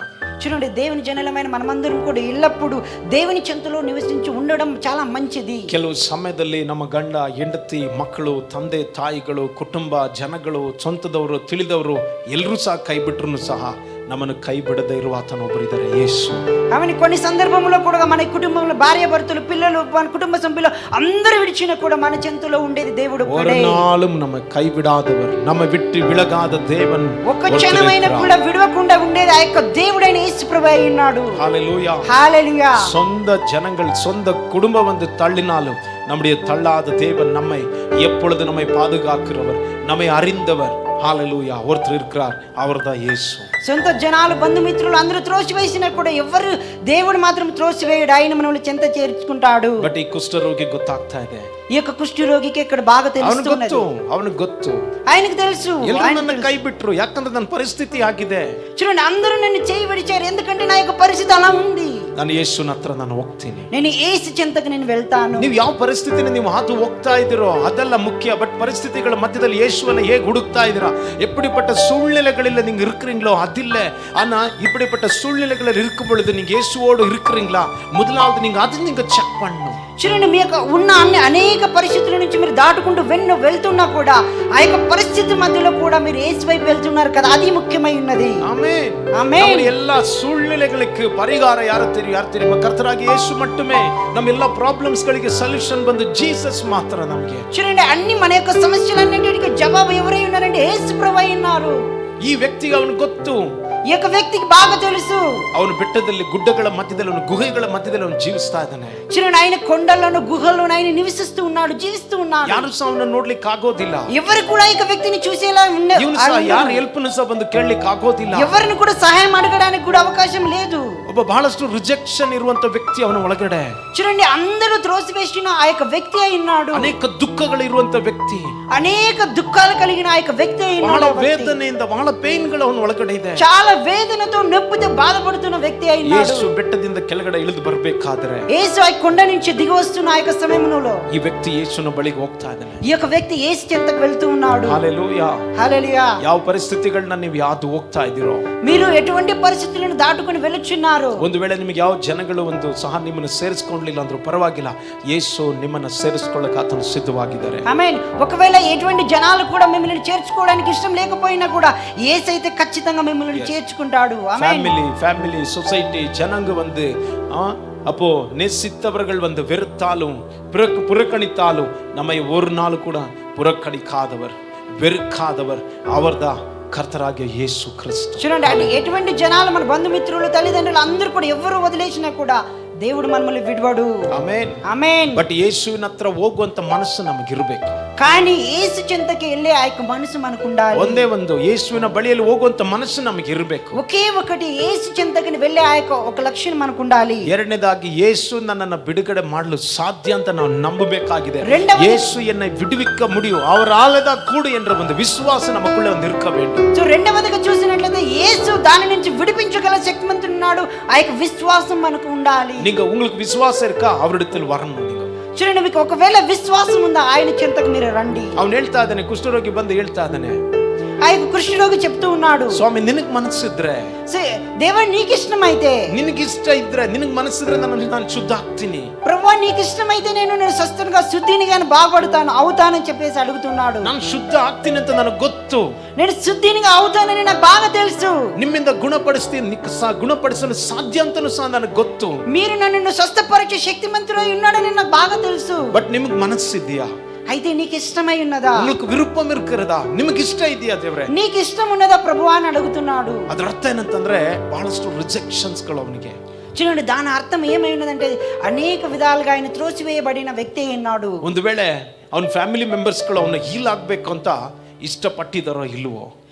చూడండి, దేవుని జనలమైన మనమందరం కూడా ఎల్లప్పుడూ దేవుని చెంతలో నివసించి ఉండడం చాలా మంచిది. ಕೆಲವು ಸಮಯದಲ್ಲಿ ನಮ್ಮ ಗಂಡ ಹೆಂಡತಿ ಮಕ್ಕಳು ತಂದೆ ತಾಯಿಗಳು ಕುಟುಂಬ ಜನಗಳು ಸ್ವಂತದವರು ತಿಳಿದವರು ಎಲ್ಲರೂ ಸಹ ಕೈ ಬಿಟ್ರು ಸಹ ನಮ್ಮನ್ನು ಕೈ ಬಿಡದೇ ಇರುವ ಆತನೊಬ್ಬರಿದ್ದಾರೆ, ಯೇಸು. ಅವನಿ కొన్ని సందర్భంలో కూడా మన కుటుంబంలో భార్య భర్తలు పిల్లలు మన కుటుంబ సభ్యులు అందరూ విడిచిన కూడా మన చెంతలో ఉండేది దేవుడు ఒక్కడే. ஒரு நாளும் நம்ம கைவிடாதவர், நம்ம விட்டு விலகாத தேவன், ఒక్క క్షణమైన కూడా విడవకుండా ఉండేది ఆ యొక్క దేవుడైన యేసు ప్రభువే ఉన్నాడు. ஹalleluya, ஹalleluya. சொந்த ஜனங்கள் சொந்த குடும்பம் வந்து தள்ளினாலும் நம்முடைய தள்ளாத தேவன் நம்மை எப்பொழுது நம்மை பாதுகாக்கிறவர், நம்மை அறிந்தவர். ஹalleluya, ஒருத்தர் இருக்கிறார், அவர்தான் இயேசு. సొంత జనాలు బంధుమిత్రులు అందరూ త్రోసివేసినా కూడా ఎవరు దేవుడు మాత్రం త్రోసివేయడు, ఆయన మనల్ని చెంత చేర్చుకుంటాడు. బట్ ఈ కుష్ఠరోగి ಗೊತ್ತಾಗ್ತಾ ಇದೆ, ఈ యొక్క కుష్ఠ రోగికి ఇక్కడ బాగా తెలుస్తున్నది, ಅವನಿಗೆ ಗೊತ್ತು, ఆయనకు తెలుసు ಎಲ್ಲರೂ ನನ್ನ ಕೈ ಬಿಟ್ರು ಯಾಕಂದ್ರೆ ನನ್ನ ಪರಿಸ್ಥಿತಿ ಆಗಿದೆ. చూడండి, అందరూ నన్ను చేయి విడిచారు ఎందుకంటే నా యొక్క పరిస్థితి అలా ఉంది. ನಾನು ಯೇಸುವಿನ ಹತ್ರ ನಾನು ಹೋಗ್ತೀನಿ, నేను యేసు చెంతకు నేను వెళ్తాను. ನೀವು ಯಾವ ಪರಿಸ್ಥಿತಿನ ನೀವು ಹಾದು ಹೋಗ್ತಾ ಇದ್ದೀರೋ ಅದೆಲ್ಲ ಮುಖ್ಯ. ಬಟ್ ಪರಿಸ್ಥಿತಿಗಳ ಮಧ್ಯದಲ್ಲಿ ಯೇಸುವನ್ನ ಹೇಗೆ ಹುಡುಕ್ತಾ ಇದ್ದೀರಾ, எப்படிப்பட்ட சூழ்நிலைகளில் நீங்க இருக்கிறீங்களோ அதில்ல. ஆனா இப்படிப்பட்ட சூழ்நிலைகளில் இருக்கும் பொழுது நீங்க இயேசுவோடு இருக்கிறீங்களா, முதலாவது நீங்க அதை நீங்க செக் பண்ணணும். చూడండి, మీ యొక్క ఉన్న అనేక పరిస్థితుల నుంచి మీరు దాటుకుంటూ వెళ్తున్నా కూడా ఆ యొక్క పరిస్థితి మధ్యలో కూడా మీరు యేసు వైపు వెళ్తున్నారు కదా, అది ముఖ్యమై ఉన్నది. ஆமென், ஆமென். நம்ம எல்லா சூழ்நிலைகளுக்கு பரிகாரம் யார் தெரியுமா, கர்த்தராகிய இயேசு மட்டுமே. ನಮ್ಮ ಎಲ್ಲ ಪ್ರಾಬ್ಲಮ್ಸ್ ಗಳಿಗೆ ಸೊಲ್ಯೂಷನ್ ಬಂದು ಜೀಸಸ್ ಮಾತ್ರ ನಮಗೆ. చూడండి, అన్ని మన యొక్క సమస్యలన్నిటికీ జవాబు ఎవరై ఉన్నారంటే యేసు ప్రభువే ఉన్నారు. ಈ ವ್ಯಕ್ತಿಗೆ ಅವನು ಗೊತ್ತು, ఈ యొక్క వ్యక్తికి బాగా తెలుసు. ಅವನು ಬೆಟ್ಟದಲ್ಲಿ ಗುಡ್ಡಗಳ ಮಧ್ಯದಲ್ಲಿ ಅವನು ಗುಹೆಗಳ ಮಧ್ಯದಲ್ಲಿ ಅವನು ಜೀವಿಸ್ತಾ ಇದ್ದಾನೆ. చూడండి, ఆయన కొండల్లోను గుహల్లోను ఆయన నివసిస్తూ ఉన్నాడు, జీవిస్తూ ఉన్నాడు. ಯಾರು ಸಹ ಅವನನ್ನು ನೋಡ್ಲಿಕ್ಕೆ ಆಗೋದಿಲ್ಲ, ఎవరు కూడా ఈ వ్యక్తిని చూసేలా ಇವನು ಸಹ ಯಾರು ಹೆಲ್ಪ್ ಸಹ ಬಂದು ಕೇಳಲಿಕ್ಕೆ ಆಗೋದಿಲ್ಲ, ఎవరిని కూడా సహాయం అడగడానికి కూడా అవకాశం లేదు. ಒಬ್ಬ ಬಹಳಷ್ಟು ರಿಜೆಕ್ಷನ್ ಇರುವಂತ ವ್ಯಕ್ತಿ ಅವನ ಒಳಗಡೆ. చూడండి, అందరూ త్రోసివేసిన ఆ యొక్క వ్యక్తి అయి ఉన్నాడు. ಅನೇಕ ದುಃಖಗಳು ಇರುವಂತ ವ್ಯಕ್ತಿ, అనేక దుఃఖాలు కలిగిన ఆ యొక్క వ్యక్తి అయి ಬಹಳ ఉన్నాడు. ವೇದನೆಯಿಂದ ಬಹಳ ಪೇನ್ಗಳು ಅವನ ಒಳಗಡೆ ಇದೆ. చాలా వేదనతో నొప్పితో బాధపడుతున్న వ్యక్తి అయి ఉన్నాడు. ಯೇಸು ಬೆಟ್ಟದಿಂದ ಕೆಳಗಡೆ ಇಳಿದು ಬರಬೇಕಾದ್ರೆ, యేసు ఆ కొండ నుంచి దిగి వస్తున్న ఆ యొక్క సమయంలో ಈ ವ್ಯಕ್ತಿ ಯೇಸುನ ಬಳಿಗೆ ಹೋಗ್ತಾ ಇದ್ದಾನೆ. ఈ యొక్క వ్యక్తి యేసు చెంతకు వెళ్తూ ఉన్నాడు. ಹಲ್ಲೆಲೂಯಾ, హల్లెలూయా. ಯಾವ ಪರಿಸ್ಥಿತಿಗಳನ್ನ ನೀವು ಯಾವ್ದು ಹೋಗ್ತಾ ಇದ್ದೀರೋ, మీరు ఎటువంటి పరిస్థితులను దాటుకొని వెళ్ళుచున్నారు? ಒಂದು ವೇಳೆ ನಿಮಗೆ ಯಾವ ಜನಗಳು ಒಂದು ಸಹ ನಿಮ್ಮನ್ನು ಸೇರಿಸ್ಕೊಳ್ಳಲಿಲ್ಲ ಅಂದ್ರೂ ಪರವಾಗಿಲ್ಲ, ಯೇಸು ನಿಮ್ಮನ್ನ ಸೇರಿಸ್ಕೊಳ್ಳಕ್ಕೆ ಆತನು ಸಿದ್ಧವಾಗಿದ್ದಾರೆ. ఆమేన్. ఒకవేళ ఎటువంటి జనాలు కూడా మిమ్మల్ని చేర్చుకోవడానికి ఇష్టం లేకపోయినా కూడా యేసు అయితే ఖచ్చితంగా మిమ్మల్ని చేర్చుకుంటాడు. ఆమేన్. ஃபேமிலி சொசைட்டி ஜனங்க வந்து அப்போ நேசித்தவர்கள் வந்து வெறுத்தாலும் புறக்கணித்தாலும் நம்மை ஒரு நாள் கூட புறக்கணிக்காதவர் வெறுக்காதவர் அவர்தான் కర్తరాగియ యేసు క్రీస్తు. చూడండి, అంటే ఎటువంటి జనాలు, మన బంధుమిత్రులు, తల్లిదండ్రులు అందరూ కూడా ఎవరు వదిలేసినా కూడా దేవుడు మనల్ని విడవడు. Amen, amen. ಬಟ್ ಯೇಸುವಿನ ಹತ್ರ ಹೋಗುವಂತ ಮನಸ್ಸು ನಮಗಿರಬೇಕು. కానీ యేసు చెంతకి వెళ్ళే ఆ యొక్క మనసు మనకు ఉండాలి. ಒಂದೇ ಒಂದು ಯೇಸುವಿನ ಬಳಿಯಲ್ಲಿ ಹೋಗುವಂತ ಮನಸ್ಸು ನಮಗಿರಬೇಕು. ఒకే ఒకటి యేసు చెంతకి వెళ్ళే ఆ యొక్క ఒక లక్షణం మనకు ఉండాలి. ಎರಡನೇದಾಗಿ ಯೇಸು ನನ್ನನ್ನು ಬಿಡುಗಡೆ ಮಾಡಲು ಸಾಧ್ಯ ಅಂತ ನಾವು ನಂಬಬೇಕಾಗಿದೆ. ಯೇಸು என்னை விடுவிக்க முடியும், அவர் ஆளதா கூடு என்ற ಒಂದು ವಿಶ್ವಾಸ ನಮக்குள்ளே ಒಂದು இருக்க வேண்டும். సో రెండవదిగా చూసినట్లయితే యేసు దాని నుంచి విడిపించగల శక్తిమంతుడు, ఆ యొక్క విశ్వాసం మనకు ఉండాలి. நீங்க உங்களுக்கு விசுவாசம் இருக்கா, அவரிடத்தில் வரணும். நீங்க చూడండి, మీకు ఒకవేళ విశ్వాసం ఉందా, ఆయన చెంతకు మీరు రండి. ಅವನು ಹೇಳ್ತಾ ಇದ್ದಾನೆ, ಕುಷ್ಠರೋಗಿ ಬಂದು ಹೇಳ್ತಾ ಇದ್ದಾನೆ, ఆ యొక్క కృష్ణుడికి చెప్తూ ఉన్నాడు, ಸ್ವಾಮಿ ನಿನಗೆ ಮನಸ್ಸಿದ್ರೆ, దేవా నీకు ఇష్టమైతే, ನಿನಗೆ ಇಷ್ಟ ಇದ್ರೆ, ನಿನಗೆ ಮನಸ್ಸಿದ್ರೆ ನಾನು ಶುದ್ಧ ಆಗ್ತೀನಿ. ప్రభువా నీకు ఇష్టమైతే నేను స్వస్థంగా శుద్ధినిగా బాగుపడతాను అవుతానని చెప్పేసి అడుగుతున్నాడు. ನಾನು ಶುದ್ಧ ಆಗ್ತೀನಿ ಅಂತ ನನಗೆ ಗೊತ್ತು, నేను శుద్ధినిగా అవుతానని నాకు బాగా తెలుసు. ನಿಮ್ಮಿಂದ ಗುಣಪಡಿಸಲು ಸಾಧ್ಯ ಅಂತಲೂ ಸಹ ನನಗೆ ಗೊತ್ತು. మీరు నన్ను స్వస్థపరిచే శక్తిమంతుడై ఉన్నాడని నాకు బాగా తెలుసు. ಬಟ್ ನಿಮಗೆ ಮನಸ್ಸಿದೆಯಾ? అయితే నీకు ఇష్టమై ఉన్నదా? உங்களுக்கு விருப்பம் இருக்கிறதா? ನಿಮಗೆ ಇಷ್ಟ ಇದೆಯಾ ದೇವರೇ? నీకు ఇష్టం ఉన్నదా ప్రభువా అని అడుగుతున్నాడు. ಅದರ ಅರ್ಥ ಏನಂತಂದ್ರೆ ಬಹಳಷ್ಟು ರಿಜೆಕ್ಷನ್ಸ್ ಗಳು ಅವನಿಗೆ. చూడండి, దాని అర్థం ఏమై ఉన్నదంటే అనేక విధాలుగా ఆయన త్రోసివేయబడిన వ్యక్తి ఉన్నాడు. ಒಂದು ವೇಳೆ ಅವನ ಫ್ಯಾಮಿಲಿ ಮೆಂಬರ್ಸ್ ಗಳು ಅವನ ಹೀಲ್ ಆಗ್ಬೇಕು ಅಂತ ಇಷ್ಟಪಟ್ಟಿದಾರೋ ಇಲ್ವೋ,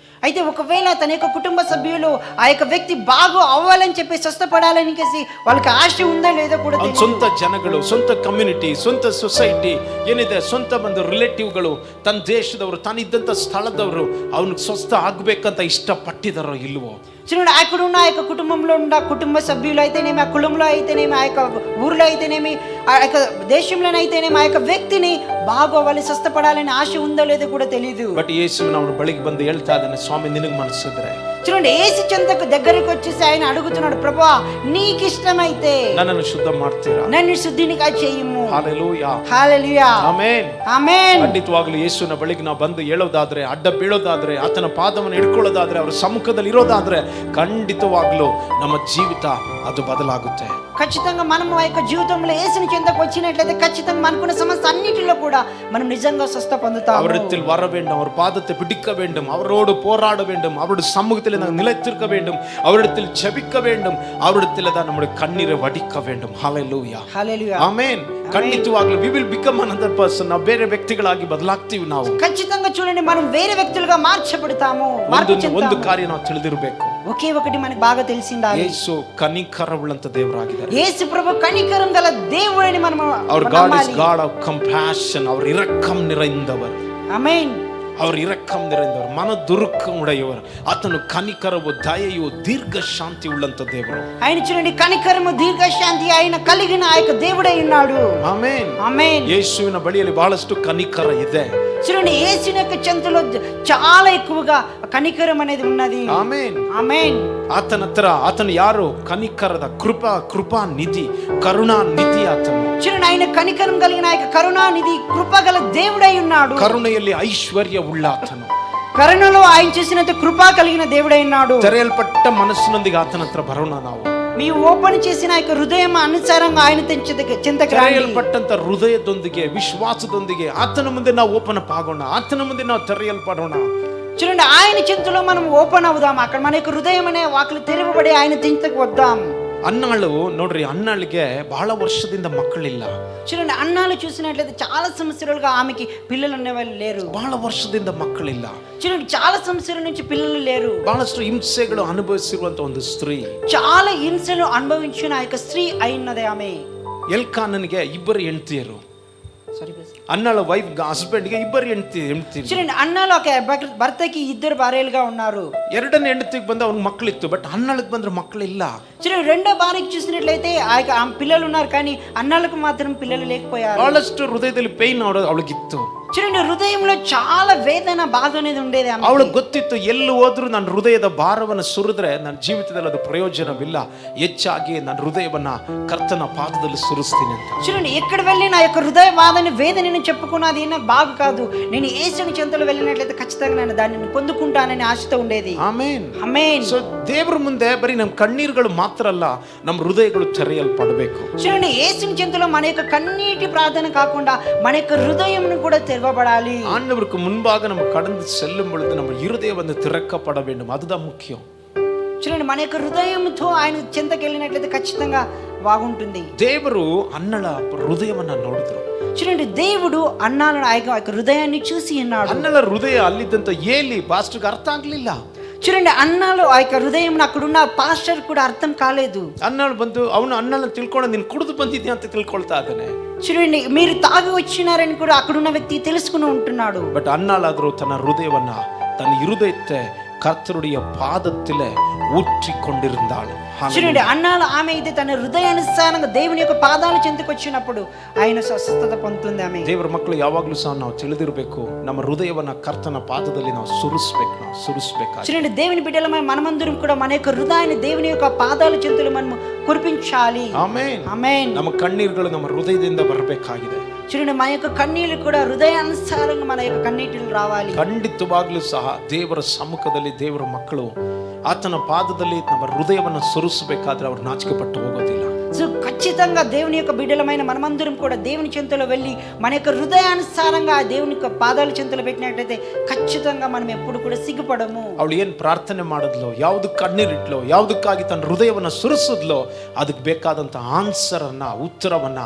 అయితే ఒకవేళ తన యొక్క కుటుంబ సభ్యులు ఆ యొక్క వ్యక్తి బాగు అవ్వాలని చెప్పి స్వస్థపడాలని చెప్పేసి వాళ్ళకి ఆశ ఉందా లేదో కూడా తెలియదు. ಸ್ವಂತ ಜನಗಳು, ಸ್ವಂತ ಕಮ್ಯುನಿಟಿ, ಸ್ವಂತ ಸೊಸೈಟಿ ಏನಿದೆ, ಸ್ವಂತ ಒಂದು ರಿಲೇಟಿವ್ಗಳು, ತನ್ನ ದೇಶದವರು, ತಾನಿದ್ದಂಥ ಸ್ಥಳದವರು ಅವನಿಗೆ ಸ್ವಸ್ಥ ಆಗ್ಬೇಕಂತ ಇಷ್ಟಪಟ್ಟಿದಾರೋ ಇಲ್ವೋ. చూడండి, అక్కడ ఉన్న ఆ యొక్క కుటుంబంలో ఉన్న కుటుంబ సభ్యులు అయితేనేమి, ఆ కులంలో అయితేనేమి, ఆ యొక్క ఊర్లో అయితేనేమి, ఆ యొక్క దేశంలోనైతేనేమి ఆ యొక్క వ్యక్తిని బాగోవాలి, స్వస్థపడాలని ఆశ ఉందో లేదో కూడా తెలియదు. ಬಟ್ ಯೇಸುವಿನ ಅವನ ಬಳಿಗೆ ಬಂದು ಹೇಳ್ತಾ ಇದ್ದಾನೆ, ಸ್ವಾಮಿ ನಿನಗೆ ಮನಸ್ಸಿದ್ರೆ. చూడండి, యేసు చెంతకు దగ్గరికి వచ్చేసి ఆయన అడుగుతున్నాడు, ప్రభువా నీకు ఇష్టమైతే ನನ್ನನ್ನು ಶುದ್ಧ ಮಾಡ್ತೀರಾ? నన్ను శుద్ధినిగా చేయము. ಹಲ್ಲೆಲೂಯಾ, హల్లెలూయా, ಆಮೆನ್, ಆಮೆನ್. ಖಂಡಿತವಾಗ್ಲೂ ಯೇಸುವಿನ ಬಳಿಗೆ ನಾವು ಬಂದು ಹೇಳೋದಾದ್ರೆ, ಅಡ್ಡ ಬೀಳೋದಾದ್ರೆ, ಆತನ ಪಾದವನ್ನು ಹಿಡ್ಕೊಳ್ಳೋದಾದ್ರೆ, ಅವರ ಸಮ್ಮುಖದಲ್ಲಿ ಇರೋದಾದ್ರೆ, ಖಂಡಿತವಾಗ್ಲೂ ನಮ್ಮ ಜೀವಿತ ಅದು ಬದಲಾಗುತ್ತೆ. ఖచ్చితంగా మనం ఆ యొక్క జీవితంలో యేసుని చెంతకు వచ్చినట్లయితే ఖచ్చితంగా మనకున్న సమస్య అన్నిటిలో కూడా మనం నిజంగా స్వస్థ పొందుతాము. அவரிடத்தில் வர வேண்டும், அவர் பாதத்தை பிடிக்க வேண்டும், அவரோடு போராட வேண்டும், அவருடைய சமூகத்தில் நாம் நிலைத்திருக்க வேண்டும், அவரிடத்தில் ஜெபிக்க வேண்டும், அவரிடத்தில் தான் நம்முடைய கண்ணீரை வடிக்க வேண்டும். ஹல்லேலூயா, హల్లెలూయా, ಆಮೆನ್. ಖಂಡಿತವಾಗ್ಲೂ we will become another person. ನಾವು ಬೇರೆ ವ್ಯಕ್ತಿಗಳಾಗಿ ಬದಲಾಗ್ತೀವಿ. ನಾವು ఖచ్చితంగా చూడండి, మనం వేరే వ్యక్తులుగా మార్చబడతాము. ಒಂದು ಕಾರ್ಯ ನಾವು ತಿಳಿದಿರಬೇಕು, ఒకే ఒకటి మనకు బాగా తెలిసిండాలి, ಯೇಸು ಕನಿಕರವುಳ್ಳಂತ ದೇವರಾಗಿದ್ದಾರೆ. యేసు ప్రభు కనికరం గల దేవుడని మనం our God is God of compassion. அவர் இரக்கம் நிறைந்தவர். ಆಮೆನ್. அவர் இரக்கம் நிறைந்தவர், மனதுருக்கம் உடையவர். ಆತನು ಕನಿಕರವು, ದಯೆಯು, ದೀರ್ಘ ಶಾಂತಿ ಉಳ್ಳಂತ ದೇವರು. ఆయన చూడండి, కనికరము, దీర్ఘశాంతి ఆయన కలిగిన ఆ యొక్క దేవుడై ఉన్నాడు. Amen, amen. ಯೇಸುವಿನ ಬಳಿಯಲ್ಲಿ ಬಹಳಷ್ಟು ಕನಿಕರ ಇದೆ. చూడండి, యేసుని యొక్క చెంతలో చాలా ఎక్కువగా కనికరం అనేది ఉన్నది. Amen, amen. ಆತನ ಹತ್ರ, ಆತನು ಯಾರು? ಕನಿಕರದ ಕೃಪಾ ನಿಧಿ, ಕರುಣಾ ನಿಧಿ ಆತನು. చూడండి, ఆయన కనికరం కలిగిన ఆ యొక్క కరుణానిధి, కృపగల దేవుడై ఉన్నాడు. ಕರುಣೆಯಲ್ಲಿ ಐಶ್ವರ್ಯ ಉಳ್ಳ ಆತನು. కరుణలో ఆయన చేసినంత కృపా కలిగిన దేవుడై ఉన్నాడు. ತೆರೆಯಲ್ಪಟ್ಟ ಮನಸ್ಸಿನೊಂದಿಗೆ ಆತನ ಹತ್ರ ಬರೋಣ. ನಾವು మీ ఓపెన్ చేసిన యొక్క హృదయం అనుసారంగా ఆయన చెంతకు రండి. ತೆರೆಯಲ್ಪಟ್ಟಂತ ಹೃದಯದೊಂದಿಗೆ, ವಿಶ್ವಾಸದೊಂದಿಗೆ ಆತನ ಮುಂದೆ ನಾವು ಓಪನ್ ಅಪ್ ಆಗೋಣ, ಆತನ ಮುಂದೆ ನಾವು ತೆರೆಯಲ್ಪಡೋಣ. చూడండి, ఆయన చెంతలో మనం ఓపెన్ అవుదాం. అక్కడ మన యొక్క హృదయం అనే వాకిలి తెరవబడి ఆయన చెంతకు వద్దాం. అన్నాళ్ళు ನೋಡ್ರಿ, అన్నాళ్ళిಗೆ బహಳ ವರ್ಷದಿಂದ ಮಕ್ಕಳಿಲ್ಲ. చూడండి, అన్నాలు చూసినట్లయితే చాలా సంవత్సరాలుగా ఆమెకి పిల్లలు ఉన్నవాళ్ళు లేరు. ಬಹಳ ವರ್ಷದಿಂದ ಮಕ್ಕಳಿಲ್ಲ. చూడండి, చాలా సంవత్సరాల నుంచి పిల్లలు లేరు. ಬಹಳಷ್ಟು ಹಿಂಸೆಗಳು ಅನುಭವಿಸಿರುವಂತ ಒಂದು ಸ್ತ್ರೀ, చాలా హింసలు అనుభవించిన ఆ యొక్క స్త్రీ అయినది ఆమె. ಎಲ್ಕಾನನಿಗೆ ಇಬ್ಬರು ಹೆಂಡತಿಯರು. సారీ, అన్నాళ్ళ వైఫ్ హస్బెండ్ಗೆ ఇಬ್ಬರು ಹೆಂಡತಿ. చూడండి, అన్నాలు ఒక భర్తకి ఇద్దరు భార్యలుగా ఉన్నారు. ಎರಡನೇ ಹೆಂಡತಿಗೆ ಬಂದ ಅವ್ನಿಗೆ ಮಕ್ಕಳಿತ್ತು, బట్ అన్నాళ్ళకి ಬಂದ್ರೆ ಮಕ್ಕಳಿಲ್ಲ. చూడండి, రెండో భార్యకి చూసినట్లయితే ఆ పిల్లలు ఉన్నారు, కానీ అన్నాలకు మాత్రం పిల్లలు లేకపోయారు. ಬಹಳಷ್ಟು ಹೃದಯದಲ್ಲಿ ಪೇನ್ ಅವಳಿಗಿತ್ತು. చూడండి, హృదయంలో చాలా వేదన, బాధ అనేది ఉండేది. ಅವಳಿಗೆ ಗೊತ್ತಿತ್ತು, ಎಲ್ಲಿ ಹೋದ್ರೂ ನನ್ನ ಹೃದಯದ ಭಾರವನ್ನು ಸುರಿದ್ರೆ ನನ್ನ ಜೀವಿತದಲ್ಲಿ ಅದು ಪ್ರಯೋಜನವಿಲ್ಲ, ಹೆಚ್ಚಾಗಿ ನನ್ನ ಹೃದಯವನ್ನ ಕರ್ತನ ಪಾದದಲ್ಲಿ ಸುರಿಸ್ತೀನಿ ಅಂತ. చూడండి, ఎక్కడ వెళ్ళి నా యొక్క హృదయ బాధని, వేదనని చెప్పుకున్నది నాకు బాగు కాదు. నేను యేసుని చెంతలో వెళ్ళినట్లయితే ఖచ్చితంగా నేను దానిని పొందుకుంటానని ఆశతో ఉండేది. ಆಮೆನ್, ఆమేన్. ಸೊ ದೇವರ ಮುಂದೆ ಬರೀ ನಮ್ಮ ಕಣ್ಣೀರುಗಳು ಮಾತ್ರ ಅಲ್ಲ, ನಮ್ಮ ಹೃದಯಗಳು ತೆರೆಯಲ್ಪಡಬೇಕು. చూడండి, యేసుని చెంతలో మన యొక్క కన్నీటి ప్రార్థన కాకుండా మన యొక్క హృదయంను కూడా తెరవబడాలి. ஆண்டவருக்கு முன்பாக நம்ம கடந்து செல்லும் பொழுது நம்ம இருதயம் வந்து திறக்கப்பட வேண்டும். அதுதான் முக்கியம். చూడండి, మన యొక్క హృదయంతో ఆయన చెంతకి వెళ్ళినట్లయితే ఖచ్చితంగా బాగుంటుంది. ದೇವರು ಅನ್ನಳ ಹೃದಯವನ್ನ ನೋಡಿದ್ರು. చూడండి, దేవుడు అన్నాలను ఆ యొక్క హృదయాన్ని చూసి ఉన్నాడు. ಅನ್ನಳ ಹೃದಯ ಅಲ್ಲಿದ್ದಂತ ಏಲಿ ಪಾಸ್ಟರ್ಗೆ ಅರ್ಥ ಆಗ್ಲಿಲ್ಲ. చూడండి, అన్నాలు ఆ యొక్క హృదయం అక్కడున్న పాస్టర్ కూడా అర్థం కాలేదు. ಅನ್ನಾಳು ಬಂದು ಅವನು ಅನ್ನಳನ್ನ ತಿಳ್ಕೊಂಡು ನೀನು ಕುಡಿದು ಬಂದಿದ್ಯಾ ಅಂತ ತಿಳ್ಕೊಳ್ತಾ ಇದ್ದಾನೆ. చూడండి, మీరు తాగి వచ్చినారని కూడా అక్కడున్న వ్యక్తి తెలుసుకుని ఉంటున్నాడు. ಬಟ್ ಅನ್ನಾಳಾದ್ರೂ ತನ್ನ ಹೃದಯವನ್ನ, ತನ್ನ ಹೃದಯത്തെ ಕರ್ತರುடைய ಪಾದத்திலே ಊற்றிಕೊಂಡಿರುತ್ತಾಳೆ. చూడండి, అన్నాలు ఆమె అయితే తన హృదయానుసారంగా దేవుని యొక్క పాదాల చెంతకు వచ్చినప్పుడు ఆయన స్వస్థత పొందుతుంది. ఆమె ದೇವರ ಮಕ್ಕಳು ಯಾವಾಗಲೂ ಸಹ ನಾವು ತಿಳಿದಿರಬೇಕು, ನಮ್ಮ ಹೃದಯವನ್ನ ಕರ್ತನ ಪಾದದಲ್ಲಿ ನಾವು ಸುರಿಸ್ಬೇಕು. చూడండి, దేవుని బిడ్డలమై మనమందరం కూడా మన యొక్క హృదయాన్ని దేవుని యొక్క పాదాల చెంతలు మనం కురిపించాలి. ಆಮೆನ್, ఆమేన్. ನಮ್ಮ ಕಣ್ಣೀರುಗಳು ನಮ್ಮ ಹೃದಯದಿಂದ ಬರಬೇಕಾಗಿದೆ. చూడండి, మన యొక్క కన్నీళ్లు కూడా హృదయానుసారంగా మన యొక్క కన్నీటిలు రావాలి. ಖಂಡಿತವಾಗ್ಲೂ ಸಹ ದೇವರ ಸಮ್ಮುಖದಲ್ಲಿ ದೇವರ ಮಕ್ಕಳು ಆತನ ಪಾದದಲ್ಲಿ ನಮ್ಮ ಹೃದಯವನ್ನು ಸುರಿಸಬೇಕಾದ್ರೆ ಅವ್ರು ನಾಚಿಕೆ ಪಟ್ಟು ಹೋಗೋದಿಲ್ಲ. సో ఖచ్చితంగా దేవుని యొక్క బిడ్డలమైన మనమందరం కూడా దేవుని చెంతలో వెళ్ళి మన యొక్క హృదయానుసారంగా దేవుని యొక్క పాదాల చెంతలో పెట్టినట్లయితే ఖచ్చితంగా మనం ఎప్పుడు కూడా సిగ్గుపడము. ಅವಳು ಏನ್ ಪ್ರಾರ್ಥನೆ ಮಾಡಿದ್ಲೋ, ಯಾವ್ದಕ್ಕೆ ಕಣ್ಣೀರಿಟ್ಲೋ, ಯಾವ್ದಕ್ಕಾಗಿ ತನ್ನ ಹೃದಯವನ್ನ ಸುರಿಸಿದ್ಲೋ, ಅದಕ್ಕೆ ಬೇಕಾದಂತ ಆನ್ಸರ್ ಅನ್ನ, ಉತ್ತರವನ್ನ